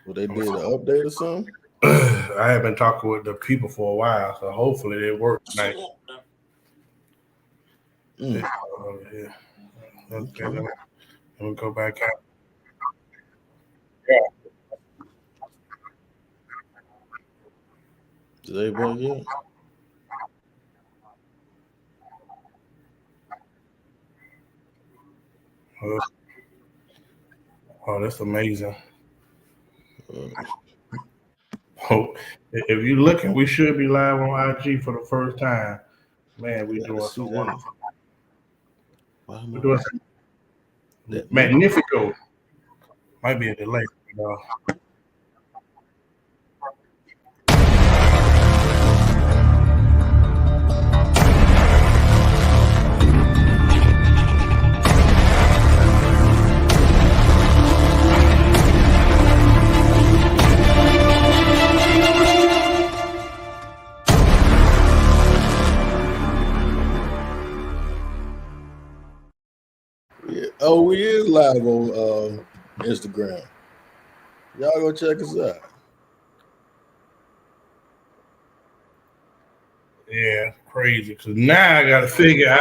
Well, they did an update or something? I have been talking with the people for a while, so hopefully it works tonight. Yeah. Okay. Let me go back out. Yeah. Did they work yet? Oh, that's amazing. Oh, if you're looking, we should be live on IG for the first time. Man, we doing some work. We're doing some Magnifico. Might be a delay. Yeah. Oh, we is live on Instagram. Y'all go check us out. Yeah, crazy. Because now I got to figure out.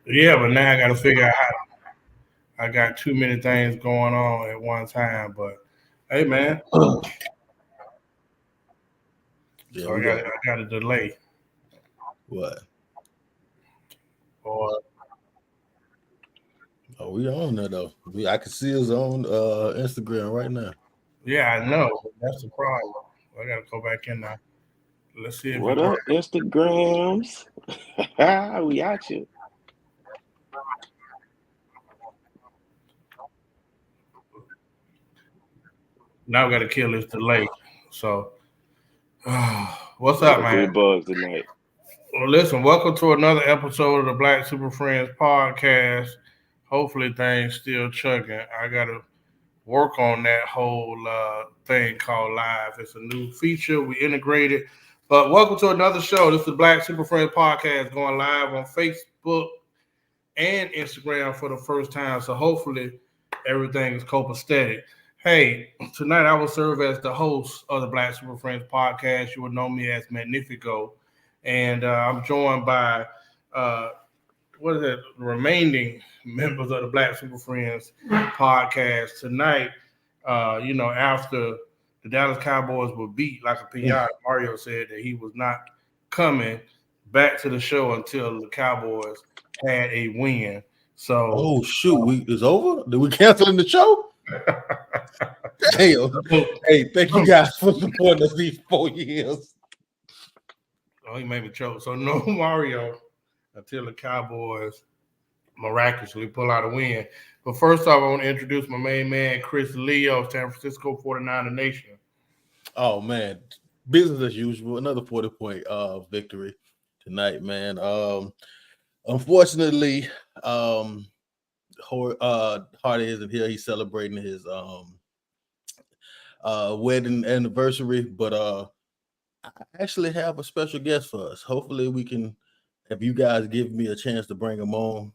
Yeah, but now I got to figure out how. I got too many things going on at one time. But hey, man. Yeah, so I got a delay. What? Or oh, we on there though. I can see us on Instagram right now. Yeah, I know. That's the problem. I gotta go back in now. Let's see if what up, Instagrams? We out you. Now we gotta kill this delay. So what's up, man? 3 bugs tonight. Well, listen, welcome to another episode of the Black Super Friends podcast. Hopefully things still chugging. I gotta work on that whole thing called live. It's a new feature. We integrated. But welcome to another show. This is the Black Super Friends podcast going live on Facebook and Instagram for the first time. So hopefully everything is copacetic. Hey, tonight I will serve as the host of the Black Super Friends podcast. You will know me as Magnifico. And I'm joined by the remaining members of the Black Super Friends podcast tonight. After the Dallas Cowboys were beat like a pinata, Mario said that he was not coming back to the show until the Cowboys had a win. So, oh shoot, it's over. Did we cancel the show? Damn. Hey, thank you guys for supporting us these 4 years. Oh, he made me choke. So no Mario until the Cowboys miraculously pull out a win. But first off, I want to introduce my main man, Chris Lee of San Francisco 49er Nation. Oh man, business as usual. Another 40-point victory tonight, man. Unfortunately, Hardy isn't here. He's celebrating his wedding anniversary, but I actually have a special guest for us. Hopefully we can, if you guys give me a chance to bring him on,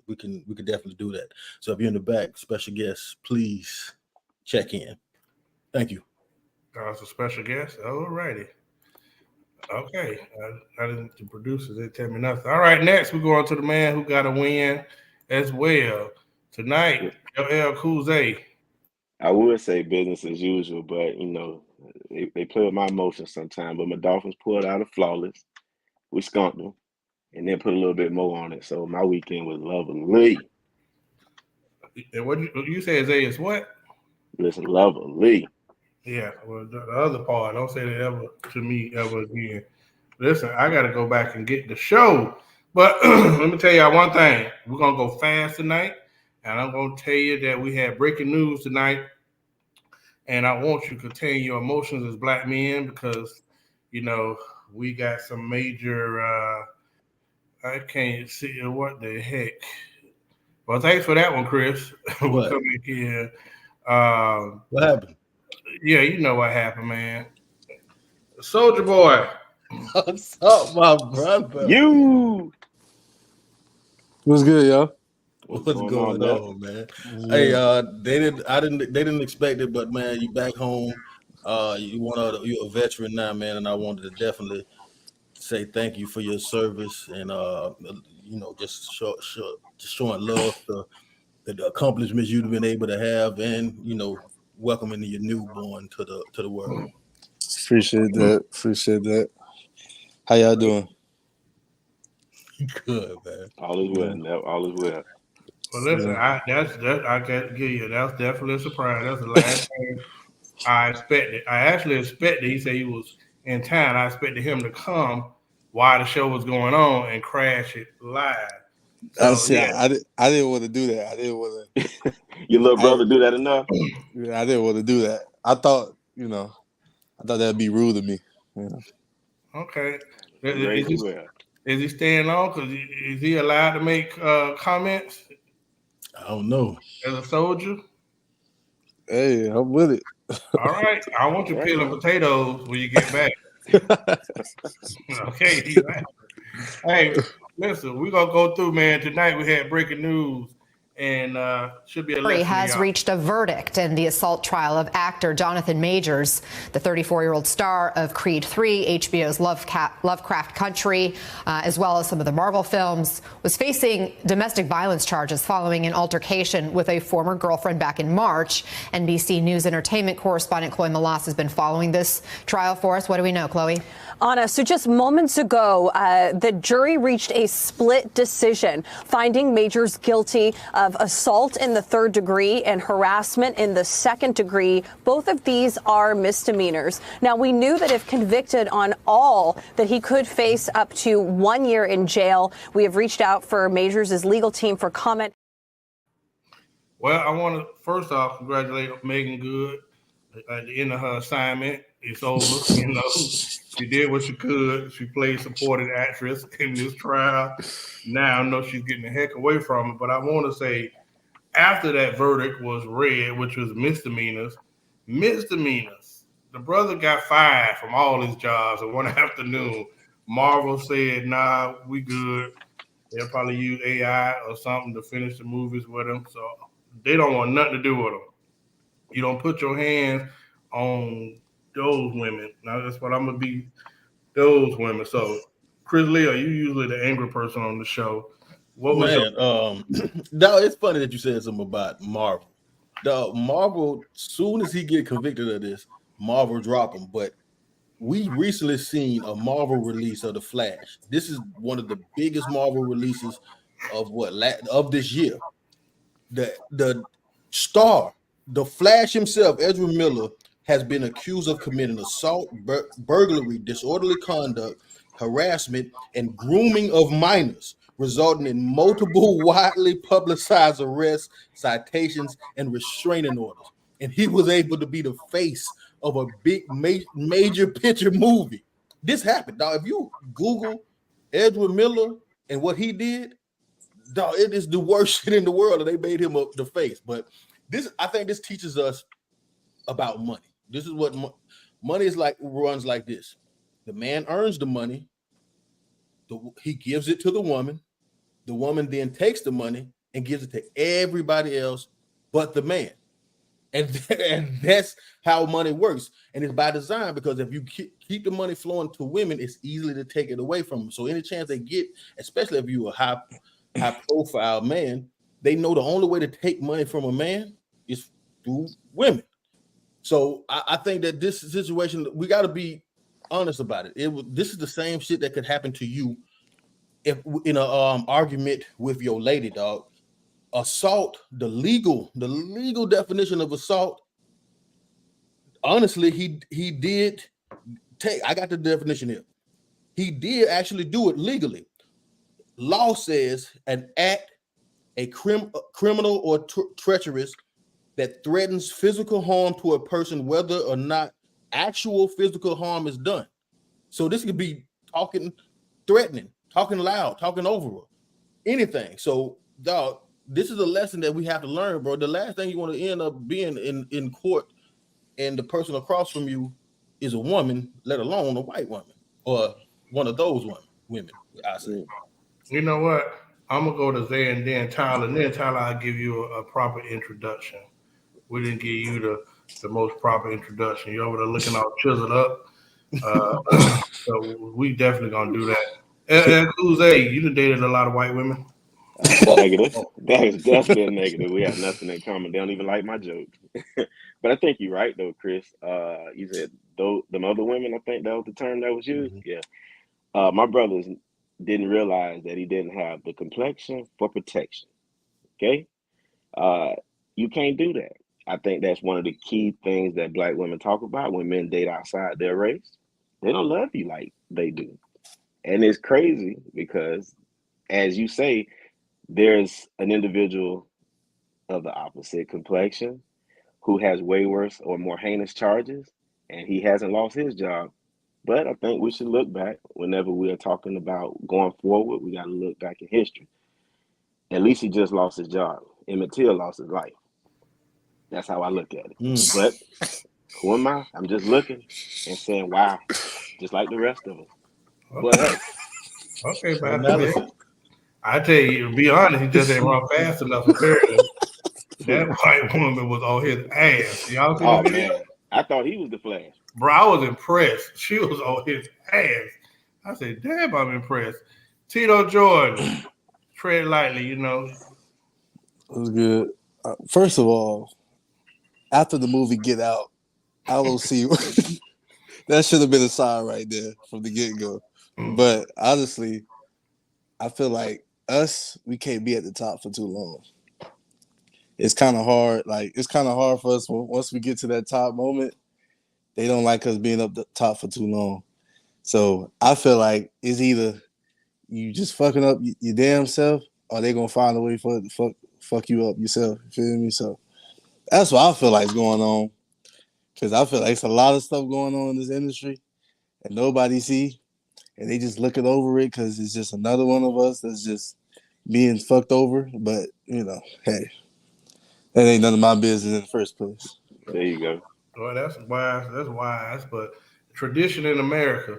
we can definitely do that. So if you're in the back, special guests, please check in. Thank you. That's a special guest. All righty. Okay. The producers didn't tell me nothing. All right, next we go on to the man who got a win as well. Tonight, LL Cool J. I would say business as usual, but they play with my emotions sometimes. But my Dolphins pulled out a flawless. We skunked them, and then put a little bit more on it. So my weekend was lovely. And what you say, Zay, is what? Listen, lovely. Yeah, well, the other part, don't say that ever to me ever again. Listen, I got to go back and get the show. But let me tell y'all one thing. We're going to go fast tonight. And I'm going to tell you that we had breaking news tonight. And I want you to contain your emotions as black men because, we got some major, I can't see what the heck. Well, thanks for that one, Chris. We'll come back here. What happened? Yeah, you know what happened, man. Soldier Boy. What's up, my brother? You. What's good, y'all? What's going there? on, man? Yeah. Hey, they didn't expect it, but man, you back home. You're a veteran now, man, and I wanted to definitely say thank you for your service and just showing love to the accomplishments you've been able to have, and welcoming your newborn to the world. Appreciate that. How y'all doing? Good, man. All is well. All is well. Well, listen, I can't give you. That's definitely a surprise. That's the last thing I expected. I actually expected. He said he was in town. I expected him to come while the show was going on and crash it live. So I didn't want to do that. I didn't want to. Your little brother do that enough? Yeah, I didn't want to do that. I thought that'd be rude of me. Yeah. Okay. Is he staying on? Because is he allowed to make comments? I don't know. As a soldier? Hey, I'm with it. All right. I want you peeling potatoes when you get back. Okay. Hey, listen, we're going to go through, man. Tonight we had breaking news. And should be a jury has reached a verdict in the assault trial of actor Jonathan Majors, the 34-year-old star of Creed 3, HBO's Lovecraft Country, as well as some of the Marvel films, was facing domestic violence charges following an altercation with a former girlfriend back in March. NBC News entertainment correspondent Chloe Malas has been following this trial for us. What do we know, Chloe? Anna, so just moments ago, the jury reached a split decision, finding Majors guilty of assault in the 3rd degree and harassment in the 2nd degree. Both of these are misdemeanors. Now, we knew that if convicted on all, that he could face up to 1 year in jail. We have reached out for Majors' legal team for comment. Well, I want to first off congratulate Megan Good at the end of her assignment. It's over. She did what she could. She played supporting actress in this trial. Now I know she's getting the heck away from it. But I want to say, after that verdict was read, which was misdemeanors, the brother got fired from all his jobs in one afternoon. Marvel said, nah, we good. They'll probably use AI or something to finish the movies with him. So they don't want nothing to do with him. You don't put your hands on those women. Now that's what I'm gonna be. Those women. So, Chris Lee, are you usually the angry person on the show? What was no, it's funny that you said something about Marvel. Marvel, soon as he get convicted of this, Marvel drop him. But we recently seen a Marvel release of The Flash. This is one of the biggest Marvel releases of this year. The star, the Flash himself, Ezra Miller, has been accused of committing assault, burglary, disorderly conduct, harassment, and grooming of minors, resulting in multiple widely publicized arrests, citations, and restraining orders. And he was able to be the face of a big major picture movie. This happened, dog. If you Google Ezra Miller and what he did, dog, it is the worst shit in the world, and they made him the face. But I think this teaches us about money. This is what money is like. Runs like this: the man earns the money, he gives it to the woman then takes the money and gives it to everybody else but the man. And that's how money works. And it's by design, because if you keep the money flowing to women, it's easy to take it away from them. So any chance they get, especially if you're a high profile man, they know the only way to take money from a man is through women. So I think that this situation, we got to be honest about it. This is the same shit that could happen to you if in a argument with your lady, dog. Assault, the legal definition of assault. Honestly, he did take. I got the definition here. He did actually do it legally. Law says an act, a criminal or treacherous that threatens physical harm to a person, whether or not actual physical harm is done. So this could be talking, threatening, talking loud, talking over, anything. So, dog, this is a lesson that we have to learn, bro. The last thing you want to end up being in court, and the person across from you is a woman, let alone a white woman or one of those women. I say. You know what? I'm gonna go to Zay and then Tyler. And then Tyler, I'll give you a proper introduction. We didn't give you the most proper introduction. You're over there looking all chiseled up. So we definitely gonna do that. And who's Zay? You done dated a lot of white women. Negative. That is definitely a negative. We have nothing in common. They don't even like my jokes. But I think you're right though, Chris. You said them other women. I think that was the term that was used. Yeah. My brothers didn't realize that he didn't have the complexion for protection. Okay. You can't do that. I think that's one of the key things that black women talk about when men date outside their race. They don't love you like they do. And it's crazy because, as you say, there's an individual of the opposite complexion who has way worse or more heinous charges, and he hasn't lost his job. But I think we should look back whenever we are talking about going forward. We got to look back in history. At least he just lost his job. Emmett Till lost his life. That's how I look at it. But who am I? I'm just looking and saying, wow, just like the rest of us. But hey. Okay, man. I tell you, to be honest, he just ain't run fast enough. Apparently, that white woman was on his ass. Y'all see the video? Man. I thought he was the Flash. Bro, I was impressed. She was on his ass. I said, damn, I'm impressed. Tito Jordan, tread lightly, you know. It was good. First of all, after the movie Get Out, LOC, that should have been a sign right there from the get-go. But honestly, I feel like we can't be at the top for too long. It's kind of hard. It's kind of hard for us once we get to that top moment. They don't like us being up the top for too long. So I feel like it's either you just fucking up your damn self, or they gonna find a way for it to fuck you up yourself. You feel me? So that's what I feel like is going on. Because I feel like it's a lot of stuff going on in this industry and nobody see. And they just looking over it because it's just another one of us that's just being fucked over. But, you know, hey, that ain't none of my business in the first place. There you go. Well, that's wise. That's wise. But tradition in America,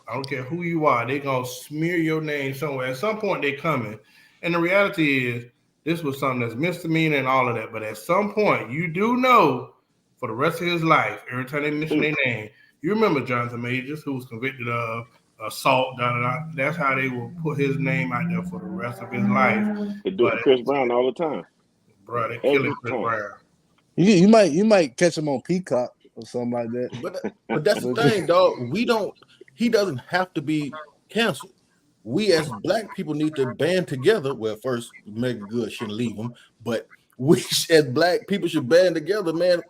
I don't care who you are, they going to smear your name somewhere. At some point, they coming. And the reality is, this was something that's misdemeanor and all of that. But at some point, you do know for the rest of his life, every time they mention their name, you remember Jonathan Majors, who was convicted of assault, That's how they will put his name out there for the rest of his life. They do it to Chris Brown all the time. Bro, they killing Chris Brown. You might catch him on Peacock or something like that. But that's the thing, dog. He doesn't have to be canceled. We as black people need to band together. Well, first, Megan Good shouldn't leave him, but we as black people should band together, man.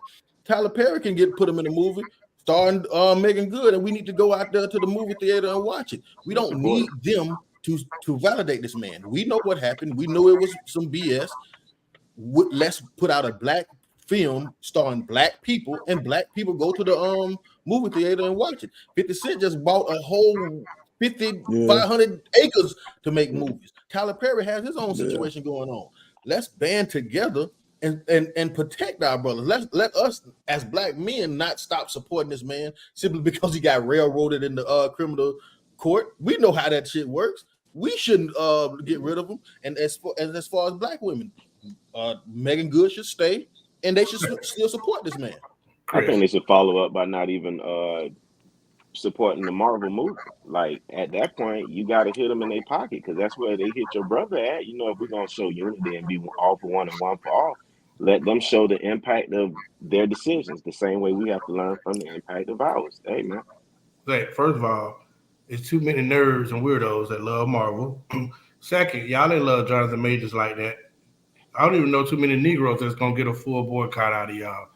Tyler Perry can put him in a movie starring Megan Good, and we need to go out there to the movie theater and watch it. We don't need them to validate this man. We know what happened. We know it was some BS. Let's put out a black film starring black people, and black people go to the movie theater and watch it. 50 Cent just bought a whole 500 acres to make movies. Tyler Perry has his own situation going on. Let's band together and protect our brothers. Let us as black men not stop supporting this man simply because he got railroaded in the criminal court. We know how that shit works. We shouldn't get rid of him. And as far as black women, Megan Good should stay, and they should still support this man. I think they should follow up by not even supporting the Marvel movie. Like at that point, you got to hit them in their pocket because that's where they hit your brother at. You know, if we're gonna show unity and be all for one and one for all, let them show the impact of their decisions the same way we have to learn from the impact of ours. Hey, man. First of all, it's too many nerds and weirdos that love Marvel. Second, y'all didn't love Jonathan Majors like that. I don't even know too many Negroes that's gonna get a full boycott out of y'all.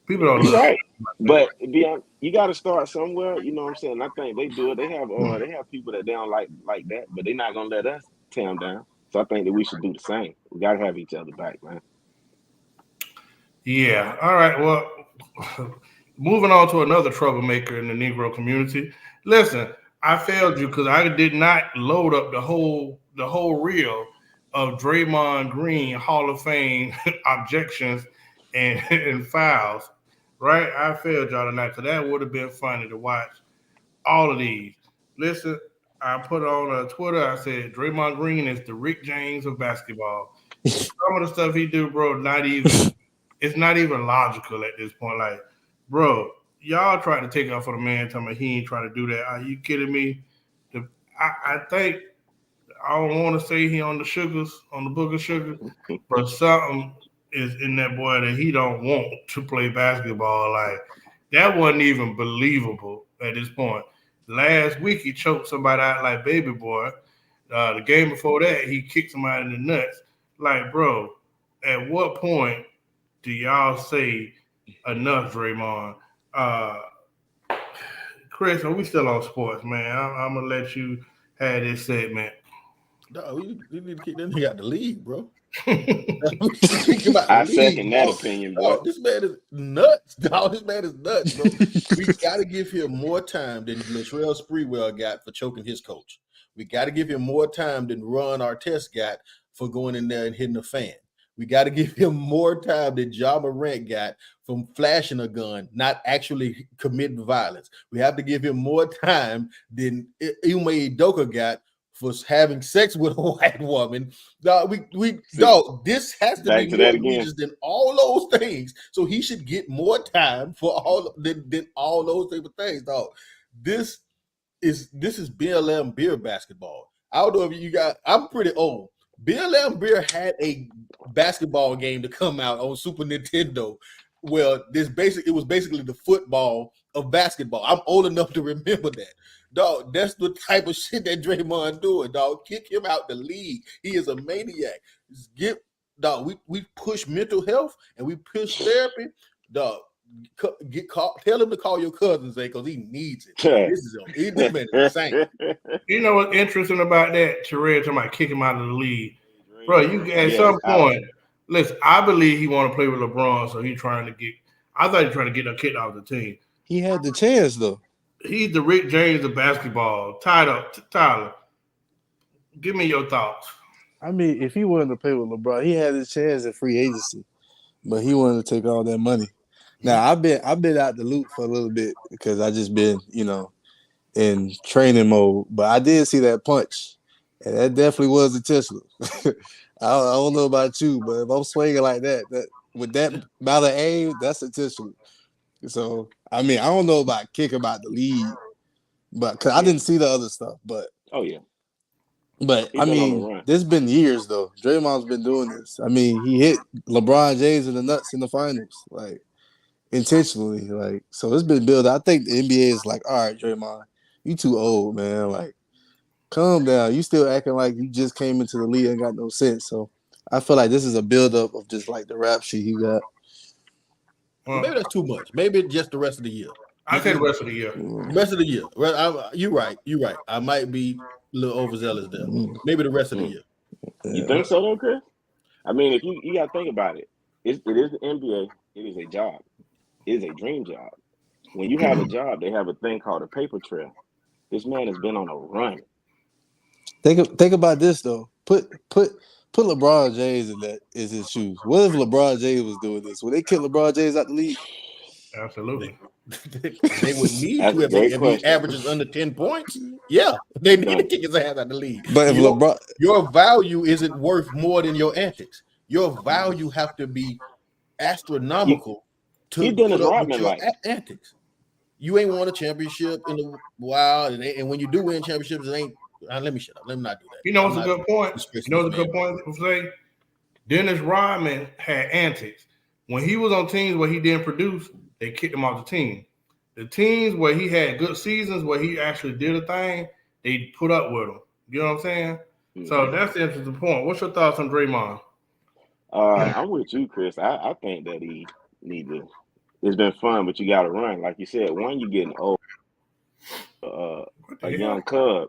People don't love right. But you got to start somewhere. You know what I'm saying? I think they do it. They have people that they don't like that, but they're not gonna let us tear them down. So I think that we should do the same. We got to have each other back, man. Yeah. All right. Well, moving on to another troublemaker in the Negro community. Listen, I failed you because I did not load up the whole reel of Draymond Green Hall of Fame objections and fouls. Right? I failed y'all tonight because that would have been funny to watch all of these. Listen, I put on Twitter. I said Draymond Green is the Rick James of basketball. Some of the stuff he do, bro, it's not even logical at this point. Like, bro, y'all try to take off for the man, telling me he ain't trying to do that. Are you kidding me? I think I don't want to say he on the book of sugar, but something is in that boy that he don't want to play basketball. Like, that wasn't even believable at this point. Last week he choked somebody out like Baby Boy. The game before that he kicked somebody in the nuts. Like, bro, at what point do y'all say enough, Draymond? Chris, are we still on sports, man? I'm gonna let you have this segment. No, we need to kick that nigga out the league, bro. I second that opinion, boy. This man is nuts, dog. This man is nuts, bro. We got to give him more time than Latrell Sprewell got for choking his coach. We got to give him more time than Ron Artest got for going in there and hitting a fan. We got to give him more time than Ja Morant got from flashing a gun, not actually committing violence. We have to give him more time than Ime Udoka got for having sex with a white woman. This has to Back be to more that again. egregious than all those things. So he should get more time for all than all those type of things, dog. This is BLM beer basketball. I don't know if you got. I'm pretty old. BLM beer had a basketball game to come out on Super Nintendo. Well, it was basically the football of basketball. I'm old enough to remember that. Dog, that's the type of shit that Draymond doing, dog. Kick him out the league. He is a maniac. We push mental health and we push therapy. Dog, tell him to call your cousin, say, because he needs it. This man is insane. You know what's interesting about that? Terrell talking about kick him out of the league. Bro, some point, listen, I believe he want to play with LeBron, so I thought he trying to get him kicked off the team. He had the chance, though. He's the Rick James of basketball. Tyler, give me your thoughts. I mean, if he wanted to play with LeBron, he had his chance at free agency, but he wanted to take all that money. Now, I've been out the loop for a little bit because I just been, in training mode. But I did see that punch, and that definitely was intentional. I don't know about you, but if I'm swinging like that with that amount of aim, that's intentional. So, I mean, I don't know about kick him out the league, but because I didn't see the other stuff. But oh yeah, but I mean, this been years though. Draymond's been doing this. I mean, he hit LeBron James in the nuts in the finals, like intentionally. Like, so it's been built. I think the NBA is like, all right, Draymond, you too old, man. Like, calm down. You still acting like you just came into the league and got no sense. So I feel like this is a buildup of just like the rap shit he got. Maybe that's too much. Maybe just the rest of the year. I say the rest of the year. Rest of the year. You're right. I might be a little overzealous there. Maybe the rest of the year. You think so, though, Chris? I mean, if you got to think about it, it is the NBA. It is a job. It is a dream job. When you have a job, they have a thing called a paper trail. This man has been on a run. Think about this though. Put LeBron James in his shoes. What if LeBron James was doing this? Would they kick LeBron James out the league? Absolutely. They would need to if he averages under 10 points. Yeah, they need to kick his ass out the league. But if your value isn't worth more than your antics. Your value have to be astronomical to put up with your antics. You ain't won a championship in a while, and when you do win championships, it ain't. Let me shut up. Let me not do that. You know what's a good point? To say? Dennis Rodman had antics. When he was on teams where he didn't produce, they kicked him off the team. The teams where he had good seasons, where he actually did a thing, they put up with him. You know what I'm saying? Mm-hmm. So that's the interesting point. What's your thoughts on Draymond? I'm with you, Chris. I think that he need to. It's been fun, but you got to run. Like you said, you're getting old. A young cub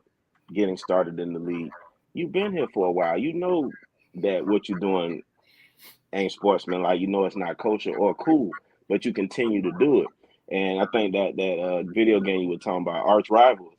getting started in the league. You've been here for a while. You know that what you're doing ain't sportsmanlike. You know it's not kosher or cool, but you continue to do it. And I think that video game you were talking about, Arch Rival,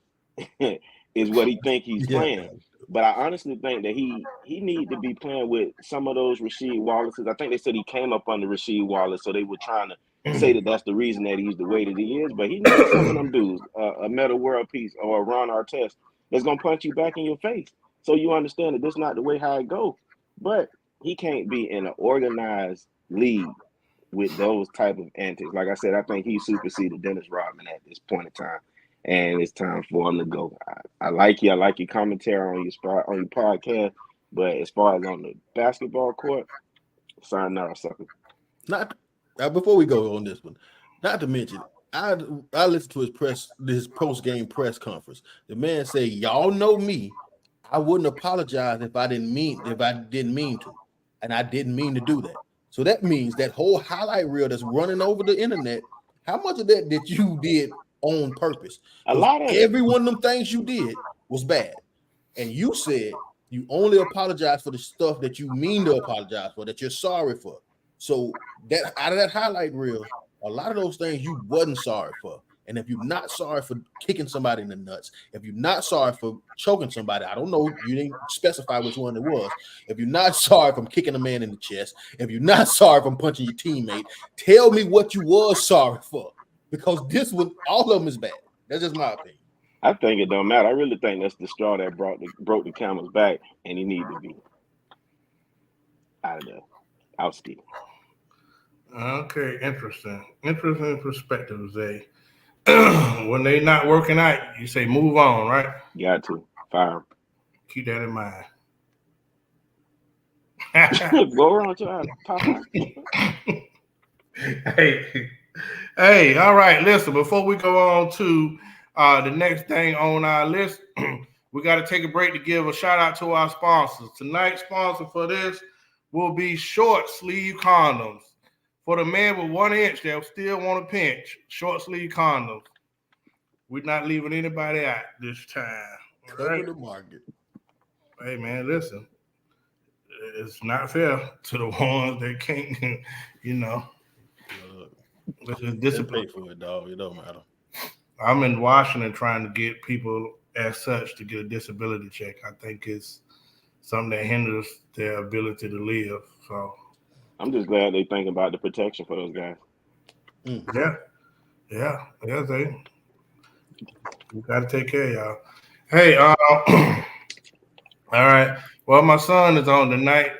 is what he think he's playing. But I honestly think that he need to be playing with some of those Rasheed Wallaces. I think they said he came up under Rasheed Wallace, so they were trying to say that that's the reason that he's the way that he is. But he needs some of them dudes, a Meta World Peace or a Ron Artest, that's gonna punch you back in your face. So you understand that this is not the way how it go. But he can't be in an organized league with those type of antics. Like I said, I think he superseded Dennis Rodman at this point in time, and it's time for him to go. I like you. I like your commentary on your podcast, but as far as on the basketball court, sayonara, sucker. Not before we go on this one, not to mention, I listened to his post game press conference. The man said, "Y'all know me. I wouldn't apologize if I didn't mean to, and I didn't mean to do that." So that means that whole highlight reel that's running over the internet, how much of that you did on purpose? A lot of every one of them things you did was bad, and you said you only apologize for the stuff that you mean to apologize for, that you're sorry for. So that out of that highlight reel, a lot of those things you wasn't sorry for. And if you're not sorry for kicking somebody in the nuts, if you're not sorry for choking somebody, I don't know, you didn't specify which one it was. If you're not sorry from kicking a man in the chest, if you're not sorry from punching your teammate, tell me what you was sorry for. Because this one, all of them is bad. That's just my opinion. I think it don't matter. I really think that's the straw that broke the camel's back, and he needs to be out of there. Ousted. Okay, interesting perspective, Zay. When they not working out, you say move on, right? Got to fire him. Keep that in mind. Go around to our top. Hey, all right. Listen, before we go on to the next thing on our list, we got to take a break to give a shout out to our sponsors. Tonight's sponsor for this will be short sleeve condoms. For the man with 1 inch that still want to pinch, short sleeve condoms. We're not leaving anybody out this time. Cover the market. Hey, man, listen. It's not fair to the ones that can't, This is discipline. Pay for it, dog. It don't matter. I'm in Washington trying to get people as such to get a disability check. I think it's something that hinders their ability to live. So I'm just glad they think about the protection for those guys. Yeah. We got to take care of y'all. Hey, all right. Well, my son is on tonight,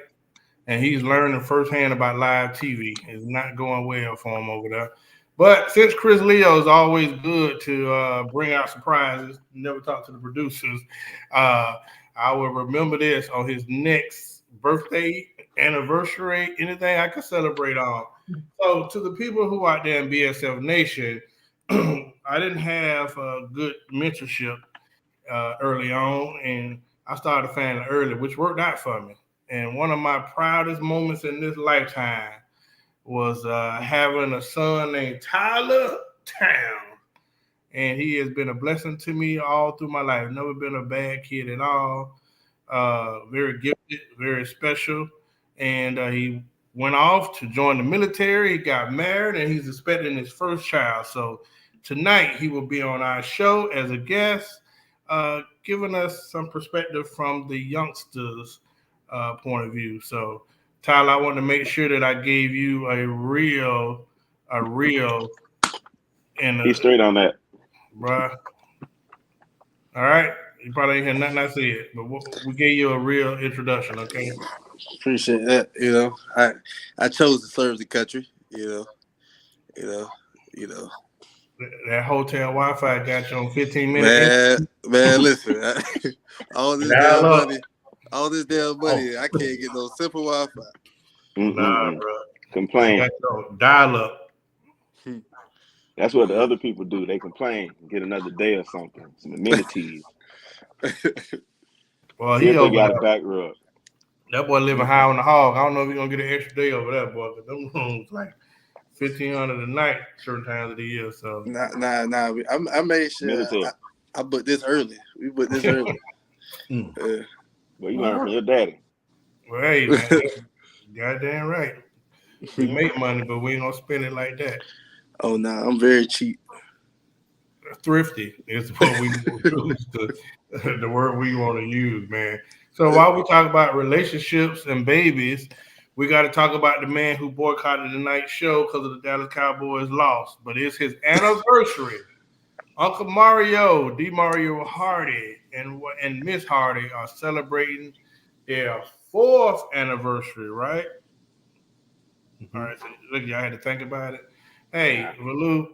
and he's learning firsthand about live TV. It's not going well for him over there. But since Chris Leo is always good to bring out surprises, never talk to the producers, I will remember this on his next birthday, anniversary, anything I can celebrate on. So to the people who out there in BSF Nation, I didn't have a good mentorship early on, and I started a family early, which worked out for me. And one of my proudest moments in this lifetime was having a son named Tyler Town. And he has been a blessing to me all through my life. Never been a bad kid at all. Very gifted, very special. And he went off to join the military. He got married, and he's expecting his first child. So tonight he will be on our show as a guest, giving us some perspective from the youngsters' point of view. So, Tyler, I want to make sure that I gave you a real, and He's straight on that, bruh. All right, you probably ain't hear nothing I said, but we gave you a real introduction. Okay. Appreciate that. I chose to serve the country. That hotel Wi-Fi got you on 15 minutes. Man, listen, all this damn money, I can't get no simple Wi-Fi. Nah, bro. Complain. Dial up. That's what the other people do. They complain, get another day or something, some amenities. Well, he got a back rub. That boy living high on the hog. I don't know if he's gonna get an extra day over there, boy. Cause them rooms like $1,500 a night certain times of the year. So Nah. I made sure I booked this early. We booked this early. Well, you learn from your daddy. Well, hey, man, goddamn right. We make money, but we ain't gonna spend it like that. Oh no, I'm very cheap. Thrifty is what we use the word we want to use, man. So while we talk about relationships and babies, we got to talk about the man who boycotted tonight's show because of the Dallas Cowboys loss. But it's his anniversary. Uncle Mario, D. Mario Hardy, and Miss Hardy are celebrating their 4th anniversary, right? All Mhm. right, so look, y'all had to think about it. Hey, Ralu,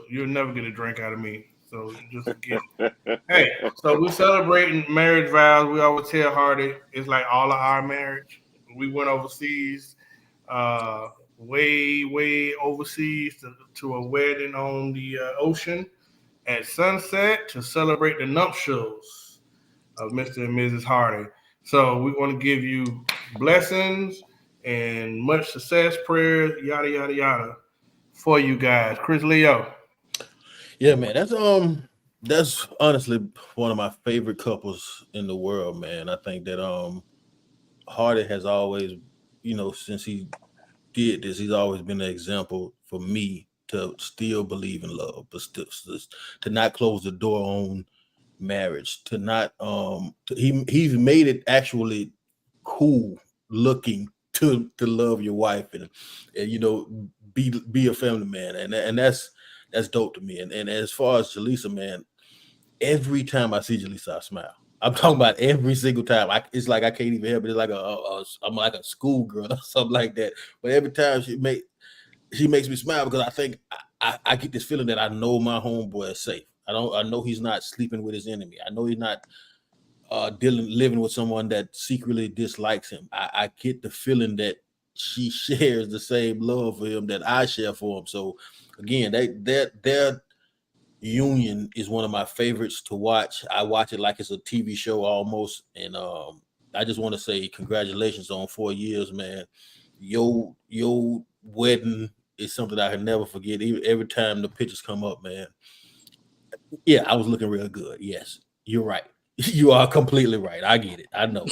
you'll never get a drink out of me, so just forget it. Hey, so we're celebrating marriage vows. We always tell Hardy it's like all of our marriage. We went overseas, uh, way overseas to a wedding on the ocean at sunset to celebrate the nuptials of Mr. and Mrs. Hardy. So we want to give you blessings and much success, prayers, yada yada yada, for you guys. Chris Leo. Yeah, man. That's honestly one of my favorite couples in the world, man. I think that Hardy has always, since he did this, he's always been an example for me to still believe in love, but still to not close the door on marriage, to not he's made it actually cool looking to love your wife and be a family man, and that's dope to me. And as far as Jaleesa, man, every time I see Jaleesa, I smile. I'm talking about every single time. It's like I can't even help it. It's like I'm like a schoolgirl or something like that. But every time she makes me smile because I think I get this feeling that I know my homeboy is safe. I know he's not sleeping with his enemy. I know he's not living with someone that secretly dislikes him. I get the feeling that she shares the same love for him that I share for him. So again, their union is one of my favorites to watch. I watch it like it's a TV show almost, and I just want to say congratulations on 4 years, man. Your wedding is something I can never forget. Even every time the pictures come up, man. Yeah, I was looking real good. Yes, you're right. You are completely right. I get it. I know,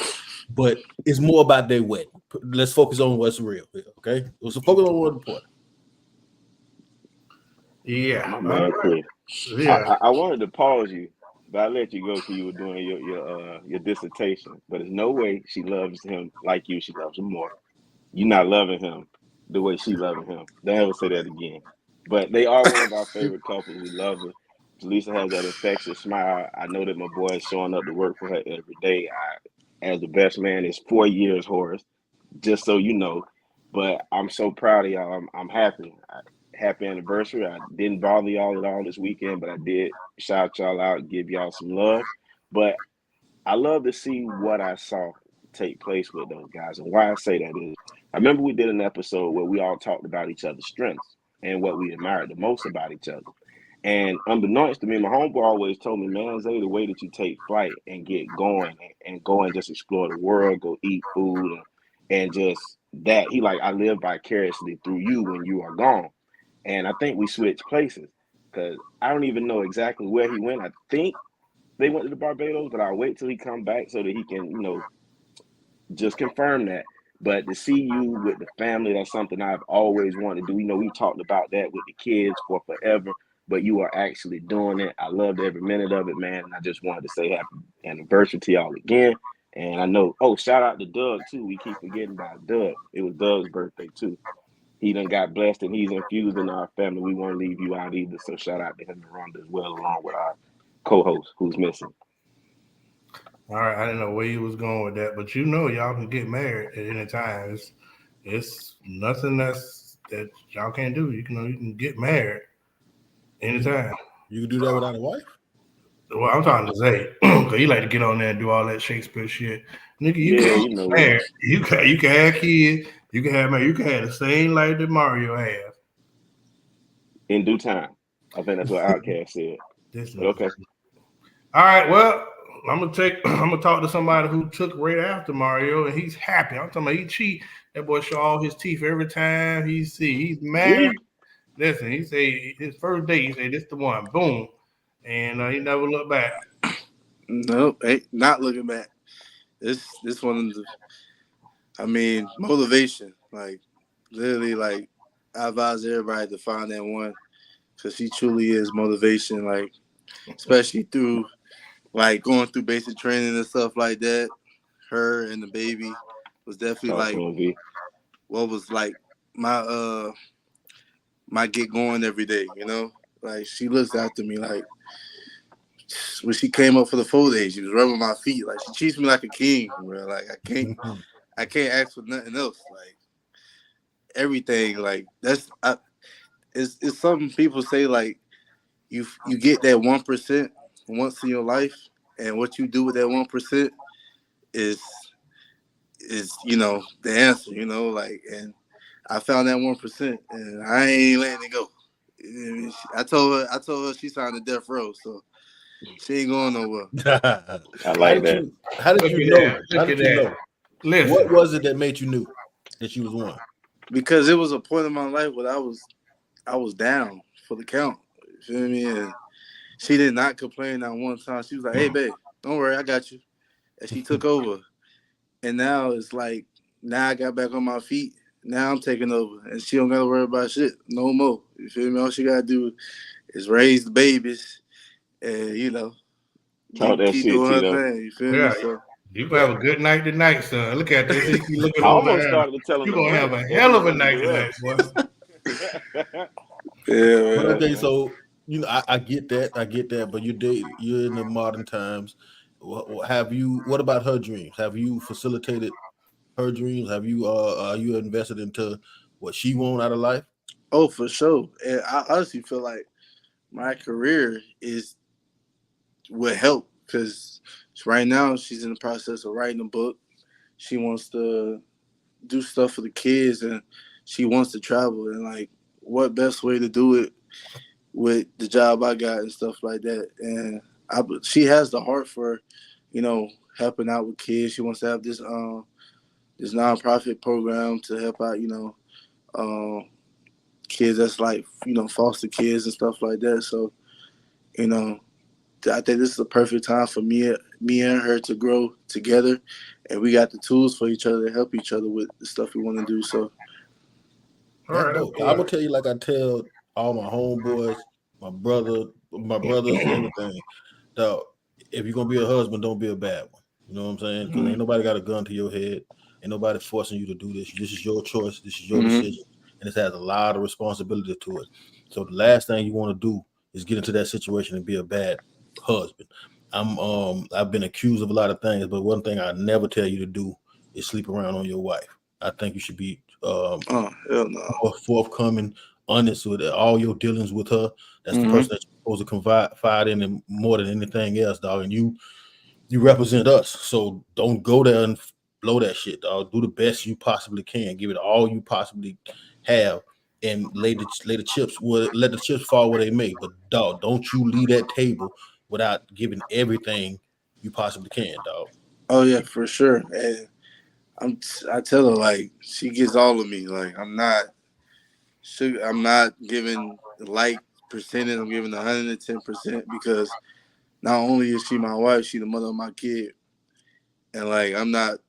but it's more about their wedding. Let's focus on what's real. Okay, let's focus on what's important. Yeah. My All man, right. Chris. Yeah. I wanted to pause you, but I let you go because you were doing your dissertation. But there's no way she loves him like you. She loves him more. You're not loving him the way she loving him. Don't ever say that again. But they are one of our favorite couples. We love her. Lisa has that infectious smile. I know that my boy is showing up to work for her every day. As the best man, is 4 years, Horace, just so you know. But I'm so proud of y'all. I'm happy. Happy anniversary. I didn't bother y'all at all this weekend, but I did shout y'all out, give y'all some love. But I love to see what I saw take place with those guys. And why I say that is, I remember we did an episode where we all talked about each other's strengths and what we admired the most about each other. And unbeknownst to me, my homeboy always told me, man, Zay, the way that you take flight and get going and go and just explore the world, go eat food and just that, he like, I live vicariously through you when you are gone. And I think we switched places because I don't even know exactly where he went. I think they went to the Barbados, but I'll wait till he come back so that he can, just confirm that. But to see you with the family, that's something I've always wanted to do. We talked about that with the kids for forever, but you are actually doing it. I loved every minute of it, man. And I just wanted to say happy anniversary to y'all again. And I know, shout out to Doug, too. We keep forgetting about Doug. It was Doug's birthday, too. He done got blessed and he's infused in our family. We won't leave you out either. So shout out to him and Rhonda as well, along with our co-host who's missing. All right. I didn't know where you was going with that, but y'all can get married at any time. It's nothing that y'all can't do. You can get married anytime. You can do that without a wife. Well, I'm talking to Zay because he like to get on there and do all that Shakespeare shit. Nigga, you Yeah, can get married. You can have kids. You can have married. You can have the same life that Mario has. in due time. I think that's what Outkast said. This But nigga. okay. All right, well, I'm gonna talk to somebody who took right after Mario, and he's happy. I'm talking about he cheat. That boy show all his teeth every time he see. He's mad. Listen, he say his first date. He say this the one. Boom, and he never looked back. Nope, not looking back. This one of the, motivation. Like literally, like I advise everybody to find that one because she truly is motivation. Like especially through like going through basic training and stuff like that. Her and the baby was definitely Talk like to him, V. what was like my my get going every day. Like she looks after me. Like when she came up for the photo day, she was rubbing my feet. Like she treats me like a king, bro. Like I can't ask for nothing else. Like everything. Like it's something people say. Like you get that 1% once in your life, and what you do with that 1% is the answer. Like, and I found that 1%, and I ain't letting it go. I told her she signed a death row, so she ain't going nowhere. I like that. How did you know? How did you know? Listen. What was it that made you knew that she was one? Because it was a point in my life where I was down for the count. You feel me? And she did not complain that one time. She was like, "Hey, babe, don't worry, I got you." And she took over. And now it's like, now I got back on my feet. Now I'm taking over, and she don't gotta worry about shit no more. You feel me? All she gotta do is raise the babies, and Talk that keep shit, doing her Tito. thing. You feel Yeah. me? So You can have a good night tonight, son. Look at this. You looking I over almost there. started to tell him You're to gonna break. have a That hell nigga of a wanted night to tonight, boy. yeah, But okay, man. so I get that, but you're in the modern times. What about her dreams? Have you facilitated her dreams? Have you are you invested into what she want out of life? oh for sure. And I honestly feel like my career will help because right now she's in the process of writing a book. She wants to do stuff for the kids, and she wants to travel. And like, what best way to do it with the job I got and stuff like that? And she has the heart for, helping out with kids. She wants to have this nonprofit program to help out, kids that's like, foster kids and stuff like that. So, I think this is the perfect time for me and her to grow together, and we got the tools for each other to help each other with the stuff we want to do. So, That's dope. I'm gonna tell you like I tell all my homeboys, my brothers, everything. Dog, if you're gonna be a husband, don't be a bad one. You know what I'm saying? Because ain't nobody got a gun to your head. Ain't nobody forcing you to do this. This is your choice. This is your decision, and it has a lot of responsibility to it. So the last thing you want to do is get into that situation and be a bad husband. I've been accused of a lot of things, but one thing I never tell you to do is sleep around on your wife. I think you should be oh hell no. more forthcoming, honest with all your dealings with her. That's the person that you're supposed to confide in and more than anything else, dog. And you represent us, so don't go there and blow that shit, dog. Do the best you possibly can. Give it all you possibly have, and let the chips fall where they may. But dog, don't you leave that table without giving everything you possibly can, dog. Oh yeah, for sure. And I tell her like she gets all of me. Like I'm not giving the light percentage. I'm giving 110% because not only is she my wife, she the mother of my kid, and like I'm not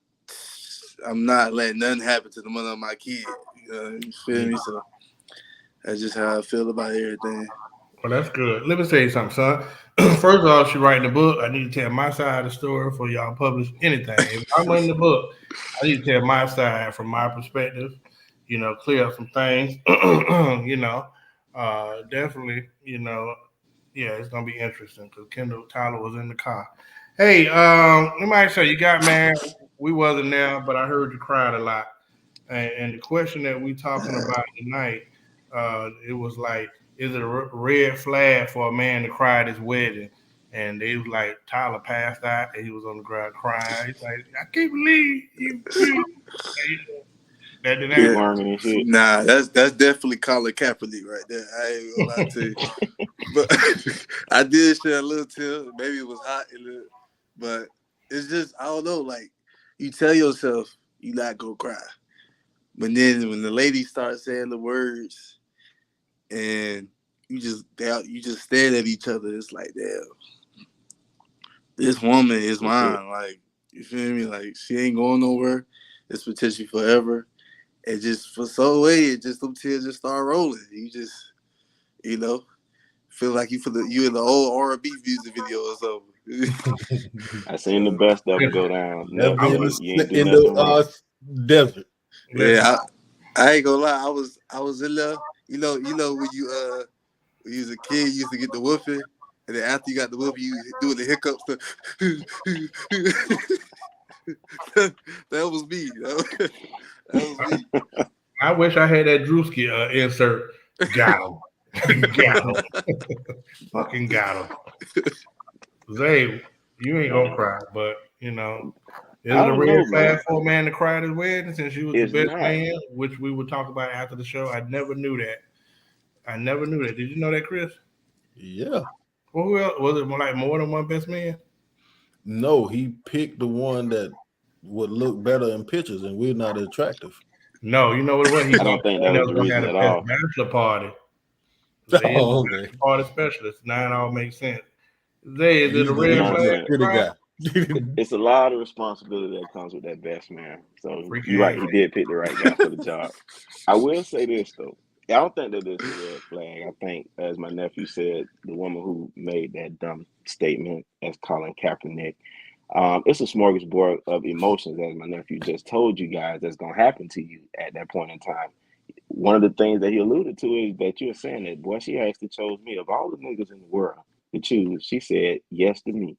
letting nothing happen to the mother of my kid. You feel me? So that's just how I feel about everything. Well, that's good. Let me tell you something, son. First of all, she writing the book. I need to tell my side of the story before y'all publish anything. If I'm in the book, I need to tell my side from my perspective. Clear up some things. Definitely. Yeah, it's gonna be interesting because Kendall Tyler was in the car. Hey, let me say you got married. We wasn't there, but I heard you cried a lot. And the question that we talking about tonight, it was like, is it a red flag for a man to cry at his wedding? And they was like, Tyler passed out and he was on the ground crying. He's like, I can't believe you. That didn't happen. Worming and shit. Nah, that's definitely Colin Kaepernick right there. I ain't gonna lie to you. But I did shed a little tear. Maybe it was hot, but it's just, I don't know. Like, you tell yourself you're not gonna cry, but then when the lady starts saying the words, and you just stand at each other, it's like, damn, this woman is mine. Like, you feel me? Like, she ain't going nowhere. It's potentially forever. And just for some way, them tears just start rolling. You just, feel like you in the old R&B music video or something. I seen the best of them go down. That's Never, in you ain't do the nothing wrong. desert. Yeah, I ain't gonna lie. I was in there. When when you was a kid, you used to get the whooping, and then after you got the whooping, you doing the hiccups. That was me. That was me. I wish I had that Drewski insert. Got him. Got him. Fucking got him. Zay, you ain't gonna cry, but is it a red flag for a man to cry at his wedding since you was the best man, which we would talk about after the show? I never knew that. Did you know that, Chris? Yeah. Well, who else? Was it like more than one best man? No, he picked the one that would look better in pictures, and we're not attractive. No, you know what it was? I don't think that was the reason at all. Bachelor party. Oh, okay. Party specialist. Now it all makes sense. Zay, is it a red flag? It's a lot of responsibility that comes with that best man. So you're right, he did pick the right guy for the job. I will say this though. I don't think that it's a red flag. I think, as my nephew said, the woman who made that dumb statement as Colin Kaepernick, it's a smorgasbord of emotions, as my nephew just told you guys, that's going to happen to you at that point in time. One of the things that he alluded to is that you're saying that, boy, she actually chose me. Of all the niggas in the world to choose, she said yes to me.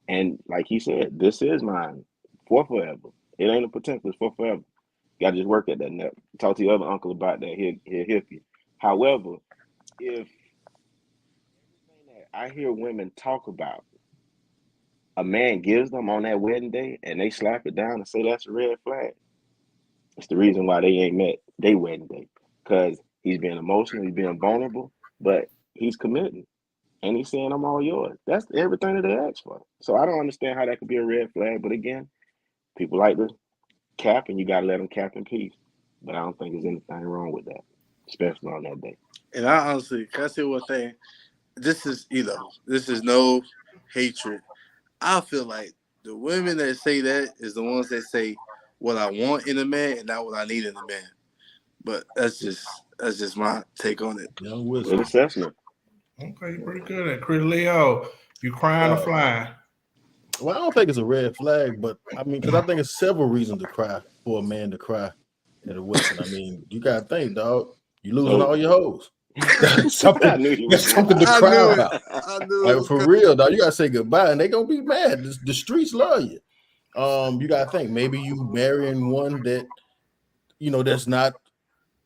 And like he said, this is mine for forever. It ain't a potential, it's for forever. You gotta just work at that nut. Talk to your other uncle about that. He'll hip you. However, if I hear women talk about a man gives them on that wedding day and they slap it down and say that's a red flag, it's the reason why they ain't met their wedding day. Because he's being emotional, he's being vulnerable, but he's committing. And he's saying, I'm all yours. That's everything that they asked for. So I don't understand how that could be a red flag. But again, people like to cap, and you got to let them cap in peace. But I don't think there's anything wrong with that, especially on that day. And I honestly, can I say one thing? This is no hatred. I feel like the women that say that is the ones that say what I want in a man and not what I need in a man. But that's just my take on it. Good assessment. Okay, you're pretty good at Chris Leo. You crying or flying? Well, I don't think it's a red flag, but I mean, because I think it's several reasons to cry for a man to cry at a wedding. I mean, you gotta think, dog. You losing all your hoes. That's something to cry about. Like, for real, dog. You gotta say goodbye, and they gonna be mad. The streets love you. You gotta think maybe you marrying one that that's not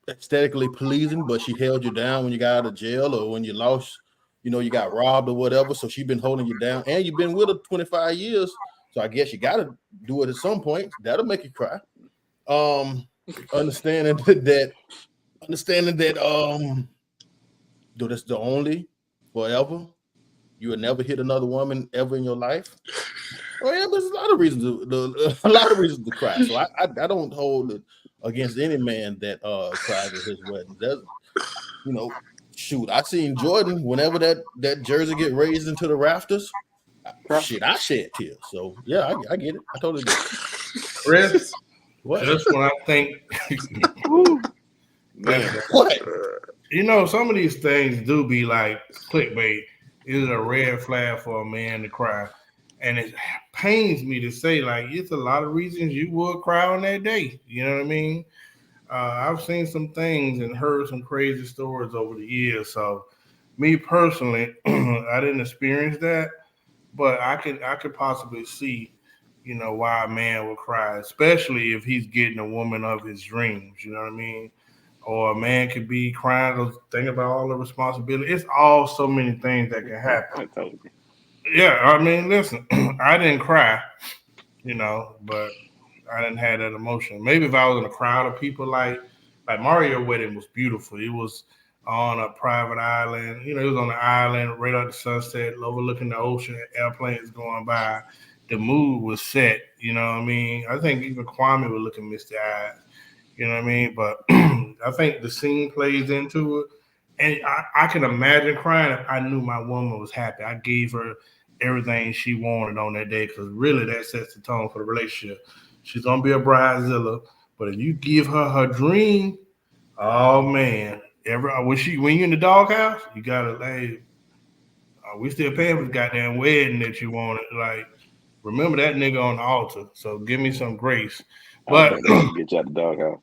aesthetically pleasing, but she held you down when you got out of jail or when you lost, you got robbed or whatever. So she been holding you down, and you've been with her 25 years. So I guess you got to do it at some point. That'll make you cry. Understanding that though that's the only forever. You will never hit another woman ever in your life. Well, yeah, there's a lot of reasons to cry. So I don't hold it against any man that cries at his wedding. That's, shoot, I seen Jordan whenever that jersey get raised into the rafters. I shed tears. So yeah, I get it. I totally get it. Chris, what? Just when I think, man, what? Some of these things do be like clickbait. Is it a red flag for a man to cry? And it pains me to say, like, it's a lot of reasons you would cry on that day. You know what I mean? I've seen some things and heard some crazy stories over the years. So, me personally, I didn't experience that, but I could possibly see, why a man would cry, especially if he's getting a woman of his dreams. You know what I mean? Or a man could be crying or thinking about all the responsibility. It's all so many things that can happen. Yeah, I mean, listen, I didn't cry, but I didn't have that emotion. Maybe if I was in a crowd of people, like Mario's wedding was beautiful. It was on a private island. It was on the island right at the sunset, overlooking the ocean, airplanes going by. The mood was set, you know what I mean? I think even Kwame was looking misty-eyed, you know what I mean? But I think the scene plays into it. And I can imagine crying if I knew my woman was happy. I gave her everything she wanted on that day, because really that sets the tone for the relationship. She's gonna be a bridezilla, but if you give her dream, oh man, when you in the doghouse, you gotta we still paying for the goddamn wedding that you wanted. Like, remember that nigga on the altar. So give me some grace. But get you out the doghouse.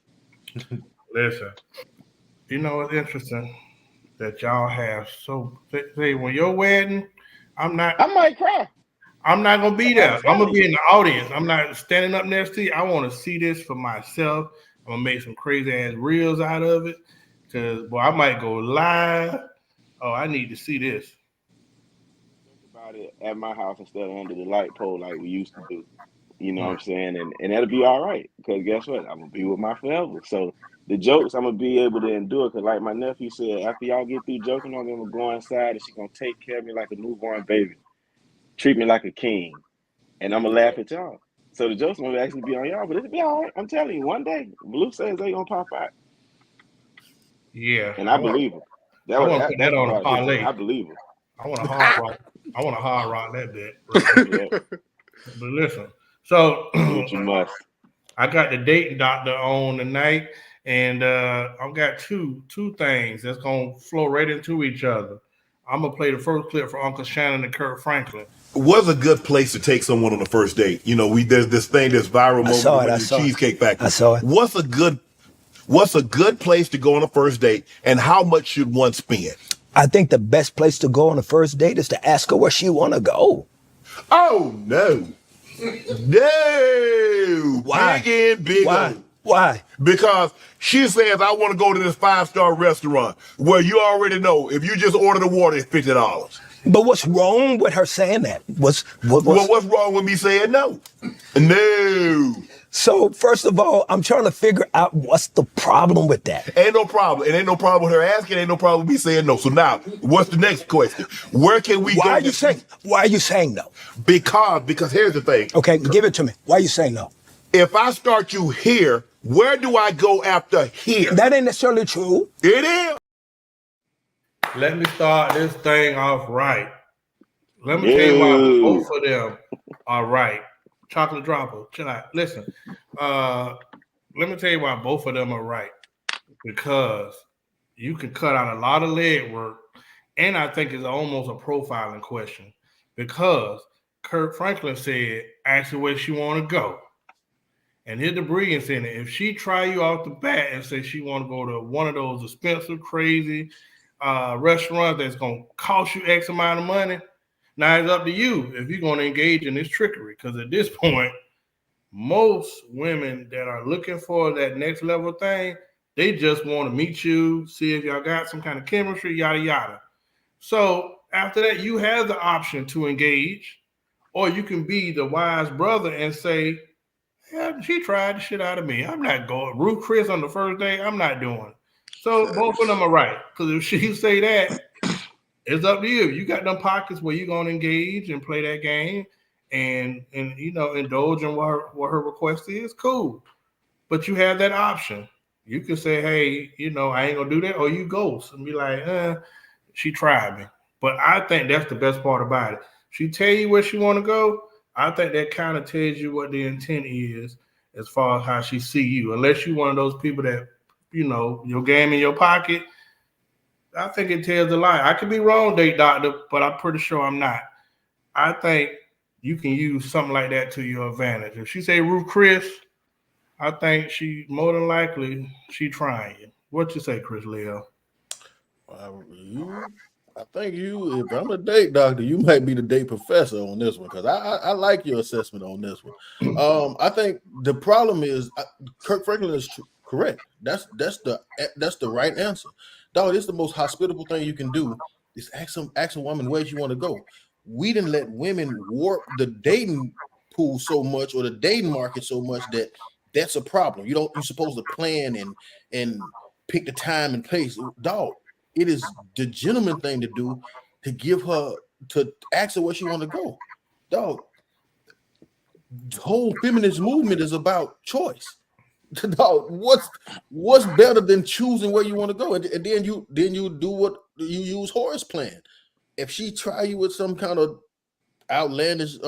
Listen, it's interesting. that y'all have. So say when your wedding, I might cry. I'm not gonna be there. I'm gonna telling be in the audience. I'm not standing up next to you. I want to see this for myself. I'm gonna make some crazy ass reels out of it. Cause boy, I might go live. Oh, I need to see this. Think about it at my house instead of under the light pole like we used to do. You know what I'm saying? And that'll be all right. Because guess what? I'm gonna be with my forever. So the jokes I'm gonna be able to endure. Cause like my nephew said, after y'all get through joking on me, I'm gonna go inside and she's gonna take care of me like a newborn baby. Treat me like a king. And I'm gonna laugh at y'all. So the jokes gonna actually be on y'all, but it'll be all right. I'm telling you, one day Blue says they gonna pop out. Yeah, And I believe him. I want to put that That's the on a part. parlay. I believe him. I want to hard rock. I want to hard rock that bit. Right? Yeah. But listen, so What you must. I got the dating doctor on tonight, and I've got two things that's gonna flow right into each other. I'm gonna play the first clip for Uncle Shannon and Kirk Franklin. What's a good place to take someone on the first date? You know, there's this thing, this viral moment with the Cheesecake Factory. I saw it. What's a good place to go on a first date, and how much should one spend? I think the best place to go on a first date is to ask her where she want to go. Oh no, no! Why? Big in, big Why? on. Why? Because she says, I want to go to this 5-star restaurant where you already know if you just order the water, it's $50. But what's wrong with her saying that? What's wrong with me saying no? No. So first of all, I'm trying to figure out what's the problem with that. Ain't no problem. It ain't no problem with her asking. Ain't no problem with me saying no. So now, what's the next question? Where can we go? Why are you saying no? Because here's the thing. Okay, give it to me. Why are you saying no? If I start you here, where do I go after here? That ain't necessarily true. It is. Let me start this thing off right. Let me tell you why both of them are right. Chocolate dropper, chill out. Listen, let me tell you why both of them are right. Because you can cut out a lot of leg work, and I think it's almost a profiling question. Because Kirk Franklin said, ask her where she want to go. And here's the brilliance in it. If she try you off the bat and say she want to go to one of those expensive, crazy restaurants that's going to cost you X amount of money, now it's up to you if you're going to engage in this trickery. Because at this point, most women that are looking for that next level thing, they just want to meet you, see if y'all got some kind of chemistry, yada, yada. So after that, you have the option to engage, or you can be the wise brother and say, yeah, she tried the shit out of me. I'm not going. Ruth Chris on the first day, I'm not doing it. So both of them are right. Because if she say that, it's up to you. You got them pockets where you're going to engage and play that game and you know, indulge in what her request is, cool. But you have that option. You can say, hey, you know, I ain't going to do that. Or you ghost and be like, she tried me. But I think that's the best part about it. She tell you where she want to go. I think that kind of tells you what the intent is as far as how she see you. Unless you're one of those people that, you know, your game in your pocket, I think it tells a lie. I could be wrong, date doctor, but I'm pretty sure I'm not. I think you can use something like that to your advantage. If she say Ruth Chris, I think she more than likely she trying you. What you say, Chris Leo? I think if I'm a date doctor, you might be the date professor on this one because I like your assessment on this one. I think the problem is Kirk Franklin is correct. That's the right answer. Dog, it's the most hospitable thing you can do is ask a woman where she want to go. We didn't let women warp the dating pool so much or the dating market so much that's a problem. You're supposed to plan and pick the time and place. Dog, it is the gentleman thing to do to ask her where she want to go. Dog, the whole feminist movement is about choice. Dog, what's better than choosing where you want to go? And then you do what you use Horace plan. If she try you with some kind of outlandish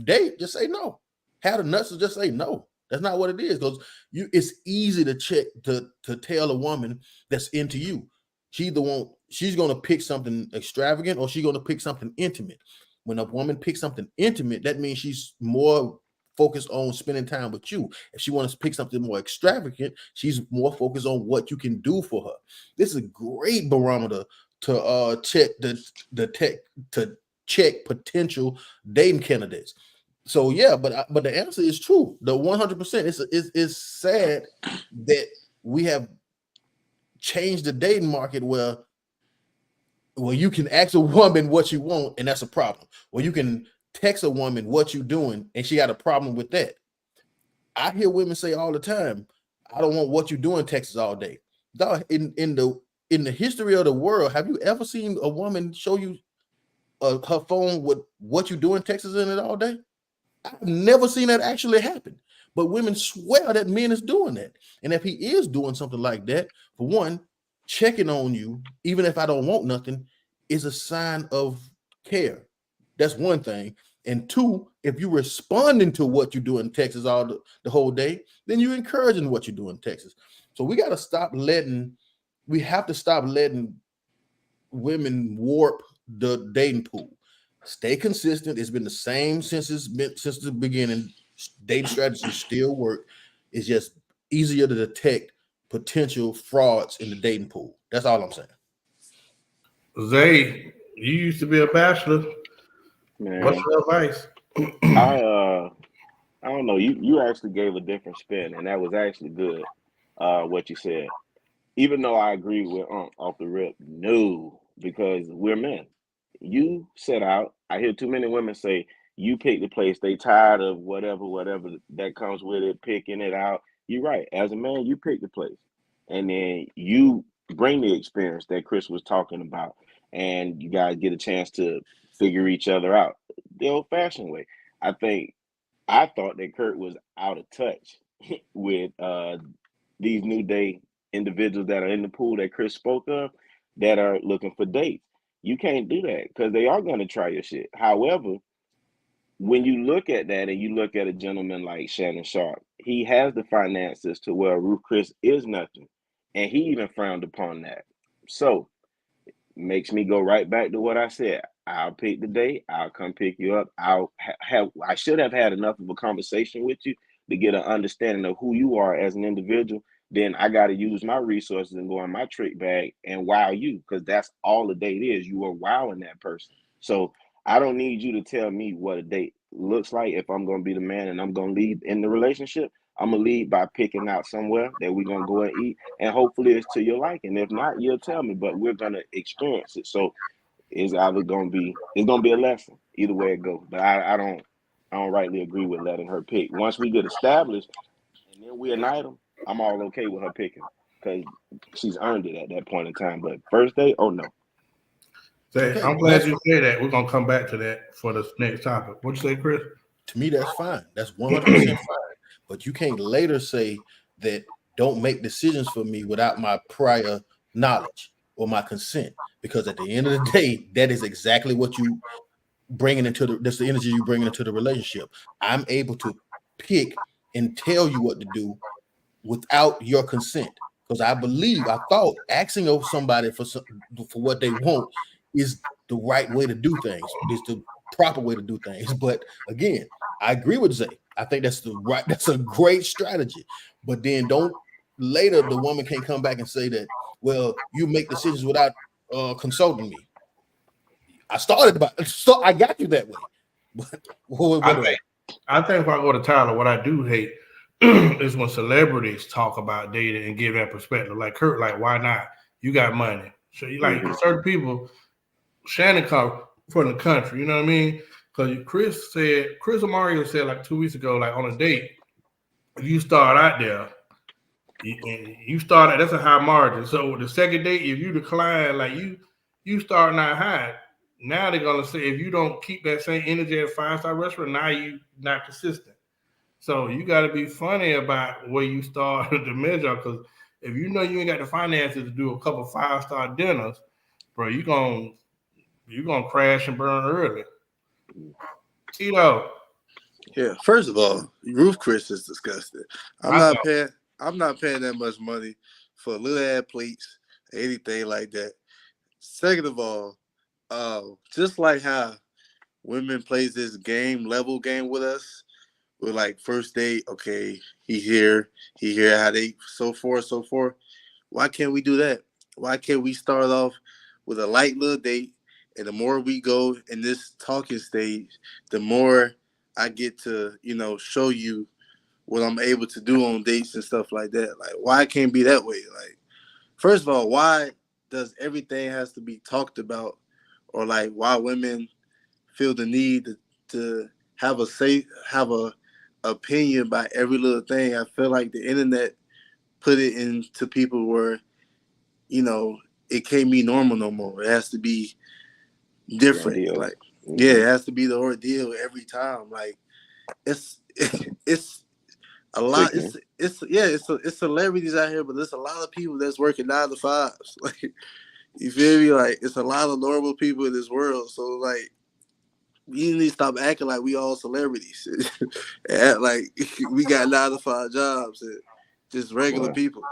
date, just say no. Have the nuts to just say no. That's not what it is, because it's easy to check to tell a woman that's into you. She's gonna pick something extravagant or she's gonna pick something intimate. When a woman picks something intimate, that means she's more focused on spending time with you. If she wants to pick something more extravagant, she's more focused on what you can do for her. This is a great barometer to check potential dating candidates. So yeah, but the answer is true. The 100%. It's sad that we have changed the dating market where you can ask a woman what you want, and that's a problem. Where you can text a woman what you doing, and she got a problem with that. I hear women say all the time, "I don't want what you doing texts all day." Dog, in the history of the world, have you ever seen a woman show you her phone with what you doing texts in it all day? I've never seen that actually happen. But women swear that men is doing that. And if he is doing something like that, for one, checking on you, even if I don't want nothing, is a sign of care. That's one thing. And two, if you're responding to what you do in Texas all the whole day, then you're encouraging what you do in Texas. So we have to stop letting women warp the dating pool. Stay consistent. It's been the same since the beginning. Dating strategies still work. It's just easier to detect potential frauds in the dating pool. That's all I'm saying. Zay, you used to be a bachelor. Man, What's your advice? I don't know. You actually gave a different spin, and that was actually good. What you said. Even though I agree with off the rip, no, because we're men. You set out. I hear too many women say you pick the place. They tired of whatever that comes with it, picking it out. You're right. As a man, you pick the place, and then you bring the experience that Chris was talking about, and you guys get a chance to figure each other out the old-fashioned way. I thought that Kurt was out of touch with these new day individuals that are in the pool that Chris spoke of that are looking for dates. You can't do that because they are going to try your shit. However, when you look at that and you look at a gentleman like Shannon Sharp, he has the finances to where Ruth Chris is nothing. And he even frowned upon that. So makes me go right back to what I said. I'll pick the date. I'll come pick you up. I should have had enough of a conversation with you to get an understanding of who you are as an individual. Then I got to use my resources and go in my trick bag and wow you, because that's all the date is. You are wowing that person. So I don't need you to tell me what a date looks like. If I'm going to be the man and I'm going to lead in the relationship, I'm going to lead by picking out somewhere that we're going to go and eat. And hopefully it's to your liking. If not, you'll tell me, but we're going to experience it. So it's either going to be a lesson either way it goes. But I don't rightly agree with letting her pick. Once we get established and then we ignite them, I'm all okay with her picking because she's earned it at that point in time. But first date, oh no. Zay, Okay, I'm glad you say that. We're going to come back to that for the next topic. What'd you say, Chris? To me, that's fine. That's 100% fine. But you can't later say that don't make decisions for me without my prior knowledge or my consent. Because at the end of the day, that is exactly what you bringing that's the energy you bringing into the relationship. I'm able to pick and tell you what to do without your consent. Because I thought asking of somebody for what they want is the right way to do things. It's the proper way to do things. But again, I agree with Zay. I think that's a great strategy. But then later the woman can't come back and say that, well, you make decisions without consulting me. I got you that way. But I think if I go to Tyler, what I do hate is when celebrities talk about dating and give that perspective. Like Kurt, like, why not? You got money. So you like certain people, Shannon come from the country, you know what I mean? Because Chris Mario said like 2 weeks ago, like on a date, if you start out there, that's a high margin. So the second date, if you decline, like you starting out high, now they're gonna say if you don't keep that same energy at a 5-star restaurant, now you not consistent. So you got to be funny about where you start to measure, because if you know you ain't got the finances to do a couple 5-star dinners, bro, you're gonna crash and burn early. Tito. Yeah, first of all, Ruth Chris is disgusting. I'm not paying that much money for little ass plates, anything like that. Second of all, just like how women plays this level game with us, with like first date. Okay, he here how they so forth. Why can't we do that? Why can't we start off with a light little date, and the more we go in this talking stage, the more I get to, show you what I'm able to do on dates and stuff like that. Like, why it can't be that way? Like, first of all, why does everything has to be talked about, or like why women feel the need to have a opinion about every little thing? I feel like the internet put it into people where, it can't be normal no more. It has to be different. Like, yeah, it has to be the ordeal every time. Like, it's a lot. It's celebrities out here, but there's a lot of people that's working 9 to 5s. Like, you feel me? Like, it's a lot of normal people in this world. So, like, you need to stop acting like we all celebrities. And act like we got 9 to 5 jobs and just regular people.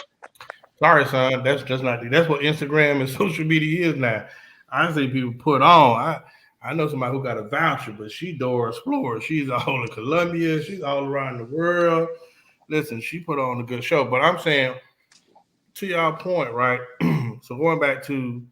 Sorry, son. That's just not. That's what Instagram and social media is now. I see people put on. I know somebody who got a voucher, but she door explorer. She's all in Colombia. She's all around the world. Listen, she put on a good show. But I'm saying, to y'all point, right? So going back to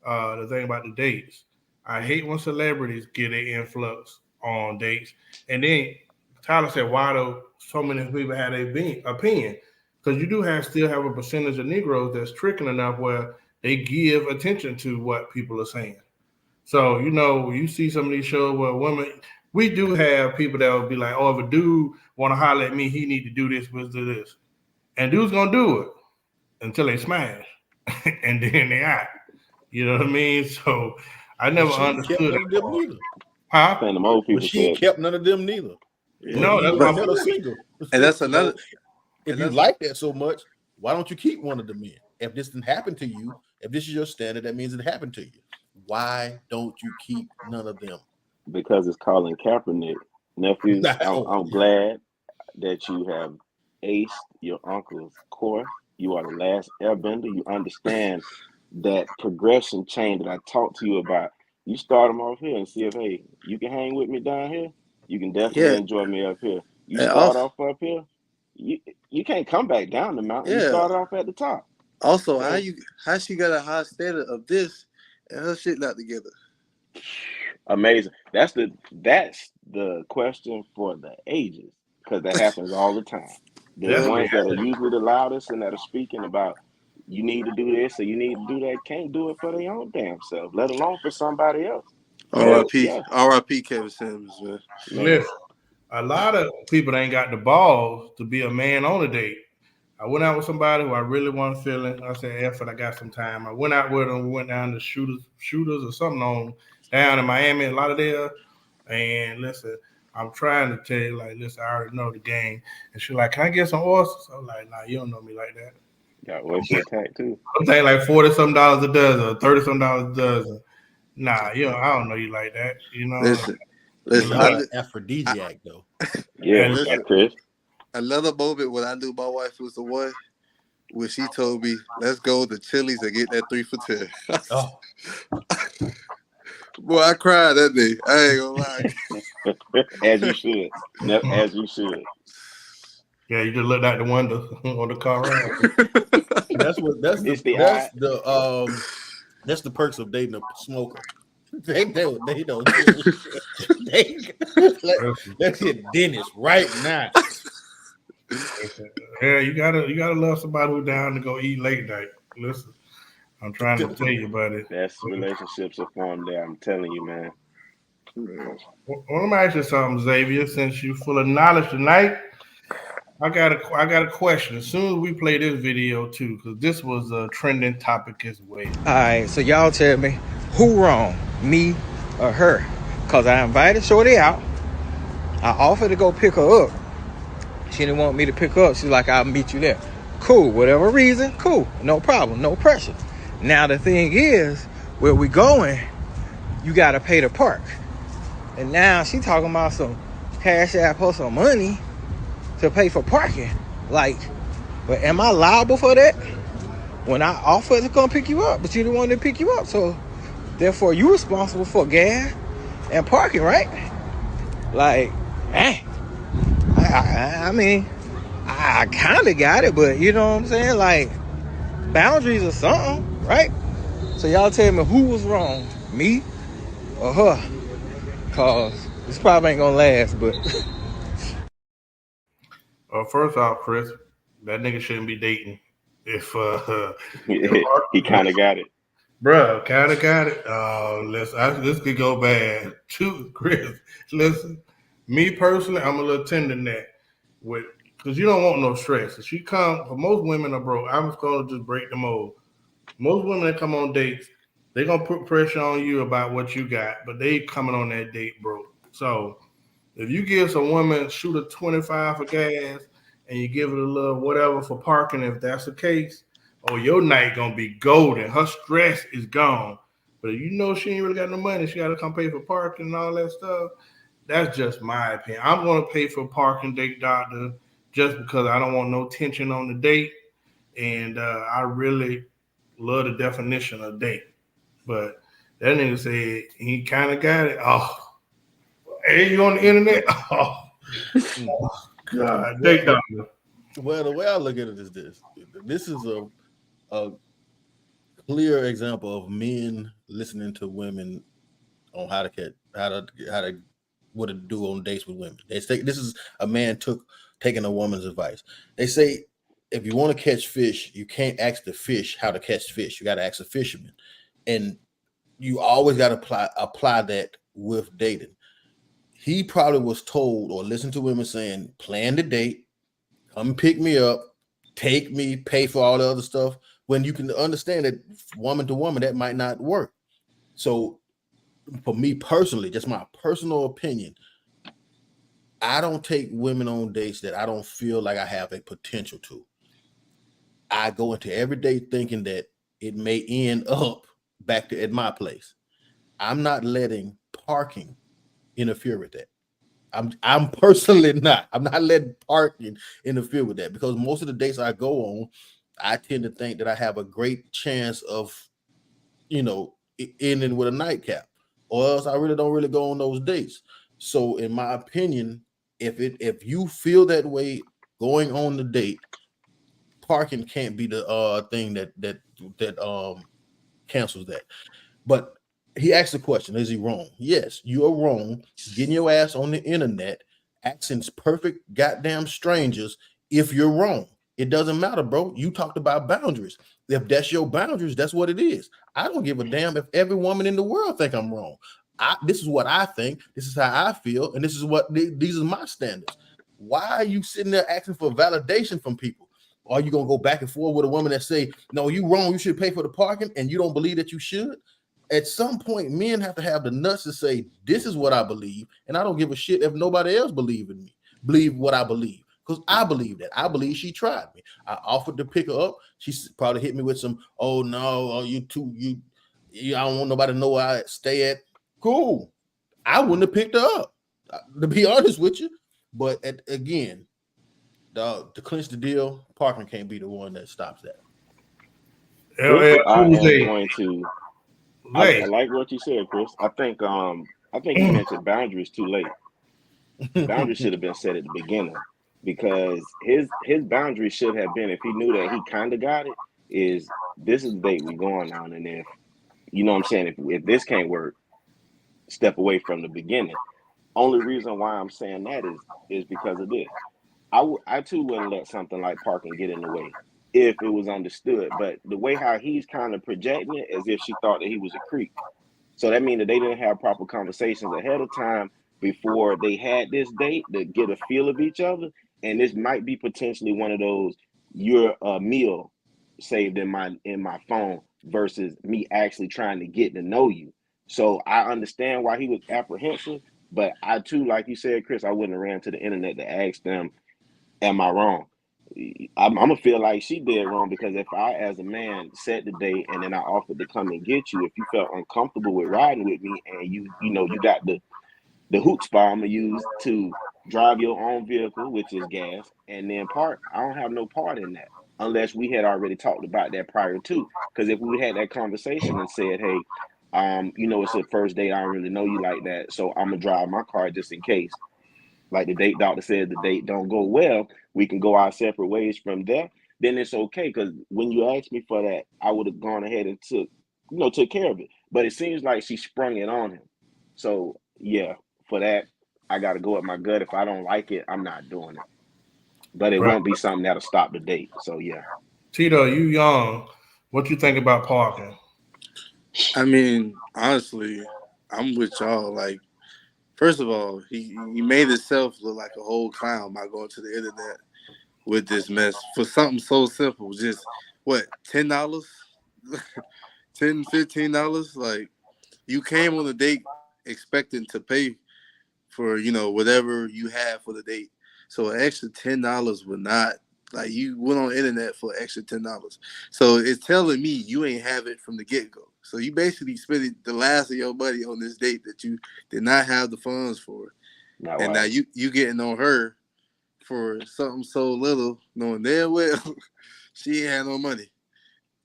the thing about the dates, I hate when celebrities get an influx on dates. And then Tyler said, why do so many people have their opinion? Because you do still have a percentage of Negroes that's tricking enough where they give attention to what people are saying. So, you see some of these shows where women, we do have people that will be like, oh, if a dude want to holler at me, he need to do this, do this. And dude's going to do it until they smash. And then they out. You know what I mean? So I never understood that. Huh? But she ain't kept none of them neither. No, that's why I'm single. And that's another. If you like that so much, why don't you keep one of the men? If this didn't happen to you, if this is your standard, that means it happened to you. Why don't you keep none of them? Because it's Colin Kaepernick. Nephew, I'm glad that you have aced your uncle's course. You are the last airbender. You understand that progression chain that I talked to you about. You start them off here and see if, hey, you can hang with me down here. You can definitely enjoy me up here. You start off up here. You can't come back down the mountain. You start off at the top. Also, how she got a high standard of this and her shit not together? Amazing. That's the question for the ages, because that happens all the time. The ones that are usually the loudest and that are speaking about you need to do this or you need to do that can't do it for their own damn self, let alone for somebody else. R.I.P. Kevin Samuels, man. Listen, a lot of people ain't got the balls to be a man on a date. I went out with somebody who I really wasn't feeling. I said, F it, I got some time. I went out with them. We went down to shooters or something down in Miami, Lauderdale. And listen, I'm trying to tell you, like, listen, I already know the game. And she's like, can I get some oysters? I'm like, nah, you don't know me like that. Got oyster attack too. I'm saying like $40-some a dozen, or $30-some a dozen. Nah, I don't know you like that. Listen, aphrodisiac though. Yeah, Chris. Another moment when I knew my wife was the one when she told me, let's go to Chili's and get that 3 for $10. Oh. Boy, I cried that day. I ain't gonna lie. As you should. As you should. Yeah, you just looked out the window on the car ride. That's the perks of dating a smoker. They don't. Let's hit Dennis right now. Yeah, you gotta love somebody who's down to go eat late night. Listen, I'm trying to tell you, buddy. That's relationships are formed there. I'm telling you, man. Well, let me ask you something, Xavier. Since you're full of knowledge tonight, I got a question. As soon as we play this video too, because this was a trending topic as well. All right, so y'all tell me who wrong, me or her? Because I invited Shorty out. I offered to go pick her up. She didn't want me to pick her up. She's like, I'll meet you there. Cool, whatever reason, cool, no problem, no pressure. Now the thing is, where we going, you got to pay to park. And now she talking about some cash app or some money to pay for parking. Like, but am I liable for that? When I offered to come pick you up, but you didn't want to pick you up. So therefore you responsible for gas and parking, right? Like, man, I I mean, I kind of got it, but you know what I'm saying? Like, boundaries or something, right? So y'all tell me who was wrong, me or her? Cause this probably ain't gonna last, but First off, Chris, that nigga shouldn't be dating. If He kind of got it. bro, kind of got it. This could go bad too, Chris. Listen, me personally, I'm a little tender than that with because you don't want no stress. If she come, for most women are broke. I'm just gonna just break the mold. Most women that come on dates, they're gonna put pressure on you about what you got, but they coming on that date broke. So if you give some woman shoot a 25 for gas and you give it a little whatever for parking, if that's the case, oh, your night gonna be golden. Her stress is gone. But if you know she ain't really got no money, she gotta come pay for parking and all that stuff. That's just my opinion. I'm gonna pay for parking date doctor just because I don't want no tension on the date. And I really love the definition of date. But that nigga said he kind of got it. Oh, hey, you on the internet? Oh God, date doctor. Well, the way I look at it is this: this is a clear example of men listening to women on how to what to do on dates with women. They say this is a man taking a woman's advice. They say if you want to catch fish, you can't ask the fish how to catch fish. You got to ask a fisherman, and you always got to apply that with dating. He probably was told or listened to women saying, "Plan the date, come pick me up, take me, pay for all the other stuff." When you can understand that woman to woman, that might not work. So for me personally, just my personal opinion, I don't take women on dates that I don't feel like I have a potential to. I go into every day thinking that it may end up back at my place. I'm not letting parking interfere with that. I'm personally not. I'm not letting parking interfere with that because most of the dates I go on, I tend to think that I have a great chance of, ending with a nightcap, or else I really don't really go on those dates. So, in my opinion, if you feel that way going on the date, parking can't be the thing that cancels that. But he asked the question, is he wrong? Yes, you are wrong. Getting your ass on the internet, asking perfect goddamn strangers if you're wrong. It doesn't matter, bro. You talked about boundaries. If that's your boundaries, that's what it is. I don't give a damn if every woman in the world think I'm wrong. This is what I think. This is how I feel. And this is what these are my standards. Why are you sitting there asking for validation from people? Are you going to go back and forth with a woman that say, no, you wrong, you should pay for the parking, and you don't believe that you should? At some point, men have to have the nuts to say, this is what I believe, and I don't give a shit if nobody else believe what I believe, because I believe that. I believe she tried me. I offered to pick her up. She probably hit me with some, oh, no, oh, you, I don't want nobody to know where I stay at. Cool. I wouldn't have picked her up, to be honest with you. But again, to clinch the deal, parking can't be the one that stops that. I am going to. I like what you said, Chris. I think you mentioned boundaries too late. Boundaries should have been set at the beginning because his boundaries should have been, if he knew that he kind of got it, is this is the date we going on, and if you know what I'm saying, if this can't work, step away from the beginning. Only reason why I'm saying that is because of this. I too wouldn't let something like parking get in the way if it was understood. But the way how he's kind of projecting it as if she thought that he was a creep. So that means that they didn't have proper conversations ahead of time before they had this date to get a feel of each other. And this might be potentially one of those, your meal saved in my phone versus me actually trying to get to know you. So I understand why he was apprehensive, but I too, like you said, Chris, I wouldn't have ran to the internet to ask them, am I wrong? I'm gonna feel like she did wrong because if I, as a man, set the date and then I offered to come and get you, if you felt uncomfortable with riding with me and you got the chutzpah I'm gonna use to drive your own vehicle, which is gas, and then park, I don't have no part in that unless we had already talked about that prior to. Because if we had that conversation and said, hey, it's the first date, I don't really know you like that, so I'm gonna drive my car just in case. like the date doctor said, the date don't go well, we can go our separate ways from there, then it's okay. Because when you asked me for that, I would have gone ahead and took care of it. But it seems like she sprung it on him. So yeah, for that, I got to go with my gut. If I don't like it, I'm not doing it. But it won't be something that'll stop the date. So yeah. Tito, you young. What you think about parking? I mean, honestly, I'm with y'all. Like, first of all, he made himself look like a whole clown by going to the internet with this mess for something so simple. Just what, $10, $10, $15? Like, you came on the date expecting to pay for whatever you have for the date. So an extra $10 would not, like, you went on the internet for an extra $10. So it's telling me you ain't have it from the get-go. So you basically spent the last of your money on this date that you did not have the funds for. Not and right. now you getting on her for something so little, knowing damn well she ain't had no money.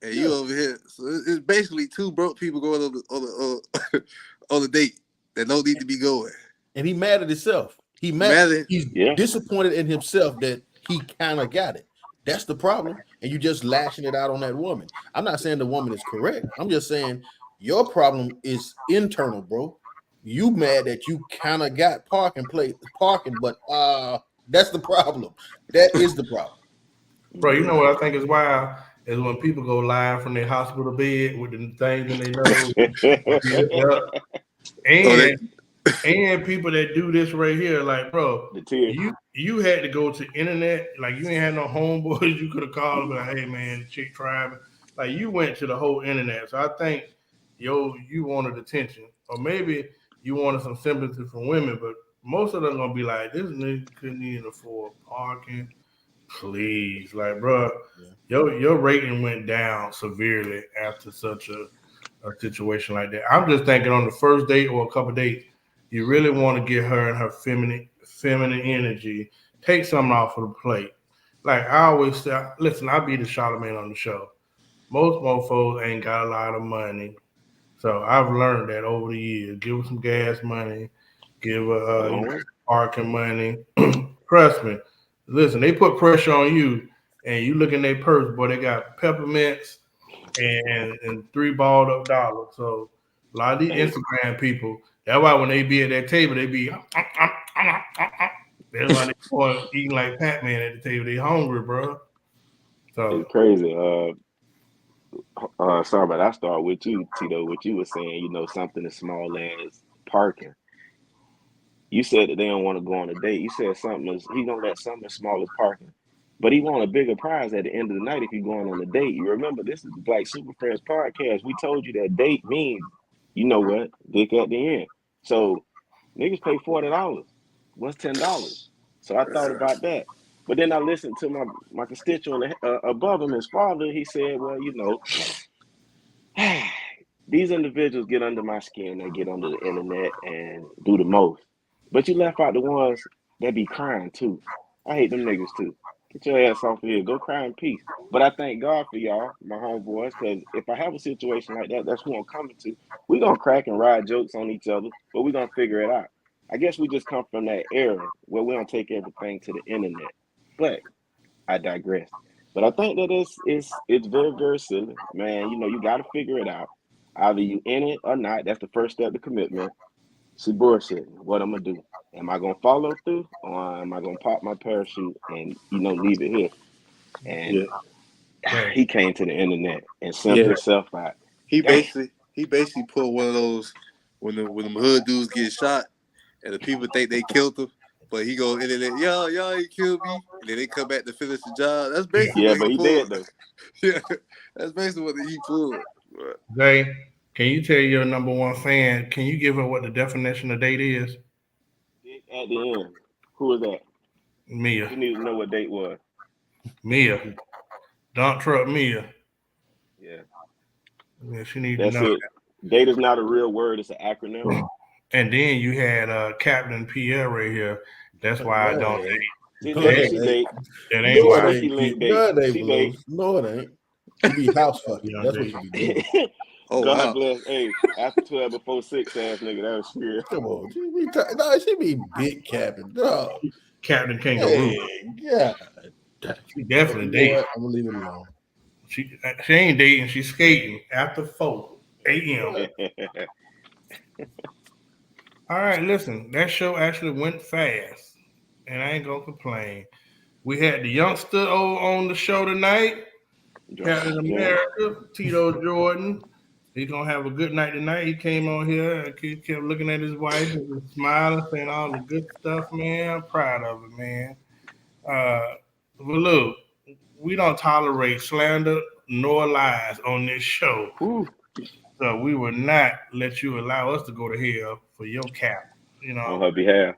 And you over here. So it's basically two broke people going on the date that don't need to be going. And he mad at himself. He's disappointed in himself that he kind of got it. That's the problem. And you just lashing it out on that woman. I'm not saying the woman is correct. I'm just saying your problem is internal, bro. You mad that you kind of got parking, but that's the problem. That is the problem. Bro, you know what I think is wild? Is when people go live from their hospital bed with the things in their nose. And people that do this right here, like, bro, you had to go to internet, like you ain't had no homeboys you could have called and be like, hey man, chick tried me. Like you went to the whole internet. So I think you wanted attention. Or maybe you wanted some sympathy from women, but most of them gonna be like, this nigga couldn't even afford parking. Please, like, bro, your rating went down severely after such a situation like that. I'm just thinking on the first date or a couple dates, you really want to get her and her feminine energy, take something off of the plate. Like I always say, listen, I be the Charlamagne on the show. Most mofos ain't got a lot of money. So I've learned that over the years. Give her some gas money, give her parking money. Trust me. Listen, they put pressure on you, and you look in their purse, boy, they got peppermints and $3 balled up dollars. So a lot of these Instagram people, that's why when they be at that table, they be that's why they eating like Pac-Man at the table. They hungry, bro. So it's crazy. Sorry, but I start with you, Tito. What you were saying, something as small as parking. You said that they don't want to go on a date. You said he gonna let something as small as parking, but he want a bigger prize at the end of the night if you're going on a date. You remember, this is the Black Super Friends podcast. We told you that date means, you know what, dick at the end. So niggas pay $40. What's $10? So I thought about that. But then I listened to my constituent above him, his father. He said, well, these individuals get under my skin. They get under the internet and do the most. But you left out the ones that be crying too. I hate them niggas too. Get your ass off of here. Go cry in peace. But I thank God for y'all, my homeboys, because if I have a situation like that, that's who I'm coming to. We're going to crack and ride jokes on each other, but we're going to figure it out. I guess we just come from that era where we don't take everything to the internet. But I digress. But I think that it's very, very silly. Man, you got to figure it out. Either you in it or not. That's the first step to commitment. See, bullshitting. What I'm going to do? Am I going to follow through, or am I going to pop my parachute and, leave it here? And he came to the internet and simped himself out. He basically pulled one of those when the hood dudes get shot and the people think they killed him, but he go internet, y'all ain't killed me, and then they come back to finish the job. That's basically what but he did though. Yeah, that's basically what he pulled. Jay, can you tell your number one fan? Can you give her what the definition of date is? At the end, who is that? Mia. You need to know what date was. Mia. Dump truck Mia. Yeah, she needs to know. It. Date is not a real word; it's an acronym. And then you had Captain Pierre right here. That's why I don't date. She date. That ain't why. No, it ain't. She be house fucking. That's what she be doing. Oh God wow. bless. Hey, after 12 before 6 ass nigga, that was weird. Come on, she be big captain, dog. Captain Kangaroo. Hey, yeah. She definitely You know dating. what? I'm gonna leave it alone. She ain't dating. She's skating after 4 a.m. All right, listen. That show actually went fast, and I ain't gonna complain. We had the youngster over on the show tonight, Captain America, Tito Jordan. He's gonna have a good night tonight. He came on here and kept looking at his wife and was smiling, saying all the good stuff, man. I'm proud of it, man. But look, we don't tolerate slander nor lies on this show. Whew. So we will not let you allow us to go to hell for your cap. You know, On her behalf.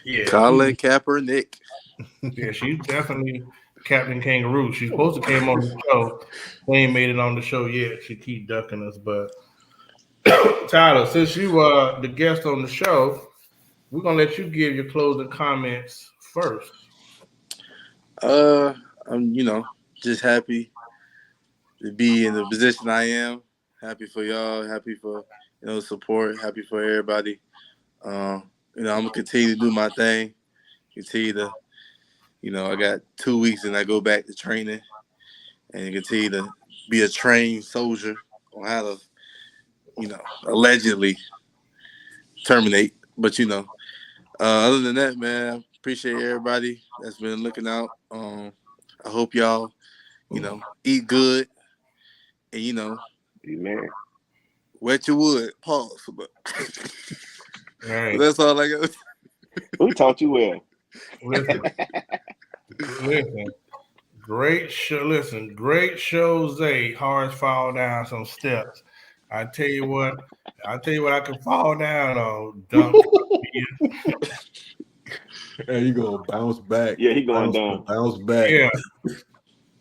yeah, Colin Kaepernick. yeah, she's definitely Captain Kangaroo. She's supposed to came on the show. She ain't made it on the show yet. She keep ducking us. But Tyler, since you the guest on the show, we're gonna let you give your closing comments first. I'm just happy to be in the position I am. Happy for y'all. Happy for support. Happy for everybody. I'm gonna continue to do my thing. Continue to, I got 2 weeks and I go back to training and continue to be a trained soldier on how to, allegedly terminate. But other than that, man, appreciate everybody that's been looking out. I hope y'all, eat good and Amen. wet your wood. Pause. But Right. that's all I got. Who taught you well? Listen. Great show. Listen, great show, Zay. Hard fall down some steps. I tell you what I can fall down on. Dunk. And you gonna bounce back. Yeah, he going down. Bounce back. Yeah.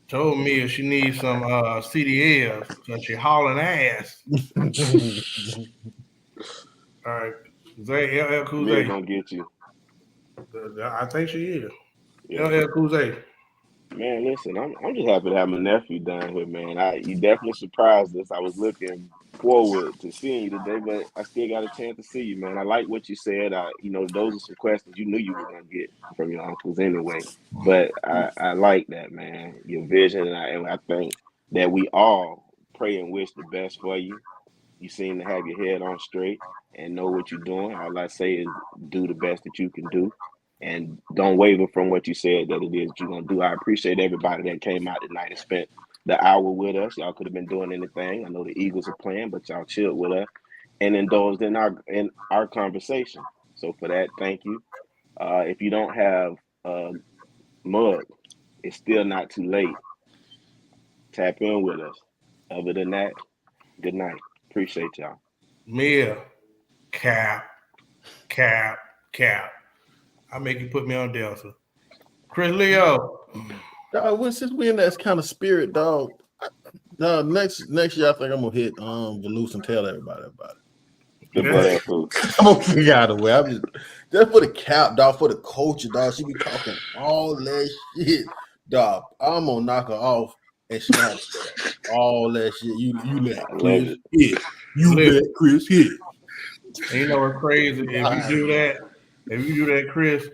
Told me if she needs some CDLs, so she hauling ass. All right. Zay, LL Cool Mia Zay. gonna get you. I think she is. Yeah. LL Cool Zay. Man, listen, I'm just happy to have my nephew down here, man. You definitely surprised us. I was looking forward to seeing you today, but I still got a chance to see you, man. I like what you said. Those are some questions you knew you were gonna get from your uncles anyway. But I like that, man. Your vision, and I think that we all pray and wish the best for you. You seem to have your head on straight and know what you're doing. All I say is do the best that you can do. And don't waver from what you said that it is that you're going to do. I appreciate everybody that came out tonight and spent the hour with us. Y'all could have been doing anything. I know the Eagles are playing, but y'all chilled with us and indulged in our conversation. So for that, thank you. If you don't have a mug, it's still not too late. Tap in with us. Other than that, good night. Appreciate y'all. Mia. Cap. I make you put me on Delta. Chris Leo. Since we in that kind of spirit, dog. Next year I think I'm gonna hit Veloose and tell everybody about it. Good for that food. I'm gonna figure out a way. I'm just for the cap, dog, for the culture, dog. She be talking all that shit, dog. I'm gonna knock her off and she gonna have all that shit. You let Chris hit. You let Chris hit. And you know what's crazy? If you do that, Chris,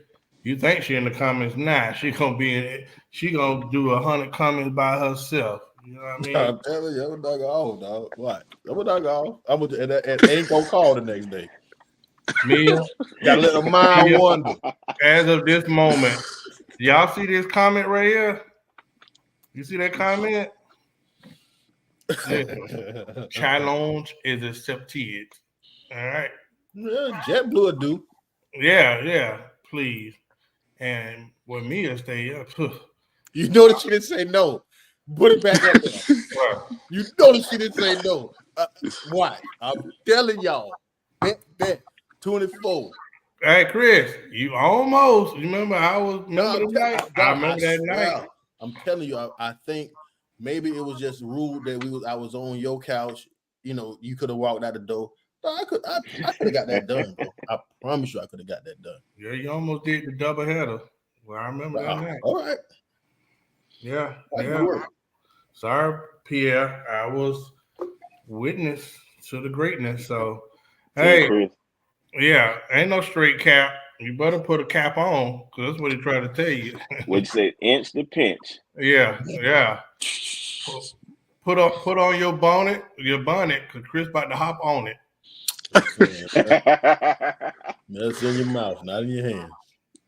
you think she in the comments now. She gonna be in it. She gonna do 100 comments by herself. You know what I mean? I'm telling you, I'm gonna knock her off, dog. What? I'm gonna knock her off. And ain't gonna call the next day. Mia, gotta let her mind wander. As of this moment, y'all see this comment right here? You see that comment? Challenge is accepted. All right. Yeah, JetBlue will do. Yeah, please. And when Mia stay up, you know that she didn't say no. Put it back up there. You know that she didn't say no. Why? I'm telling y'all. Bet 24. Hey, Chris, you almost. You remember I remember that night. I'm telling you, I think maybe it was just rude that I was on your couch. You could have walked out the door. I could have got that done, bro. I promise you I could have got that done. Yeah, you almost did the double header. Well, I remember that night. All right. Yeah. Work. Sorry, Pierre. I was witness to the greatness. So, See, hey, Chris. yeah, ain't no straight cap. You better put a cap on, because that's what he tried to tell you. What you say? Inch to pinch. Yeah. Put on your bonnet, because Chris about to hop on it. That's in your mouth, not in your hand.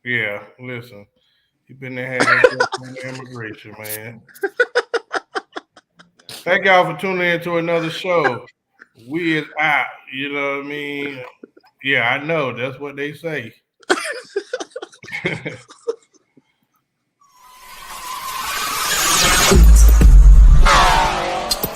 Yeah, listen. You been there had that immigration, man. Thank y'all for tuning in to another show. We is out. You know what I mean? Yeah, I know. That's what they say.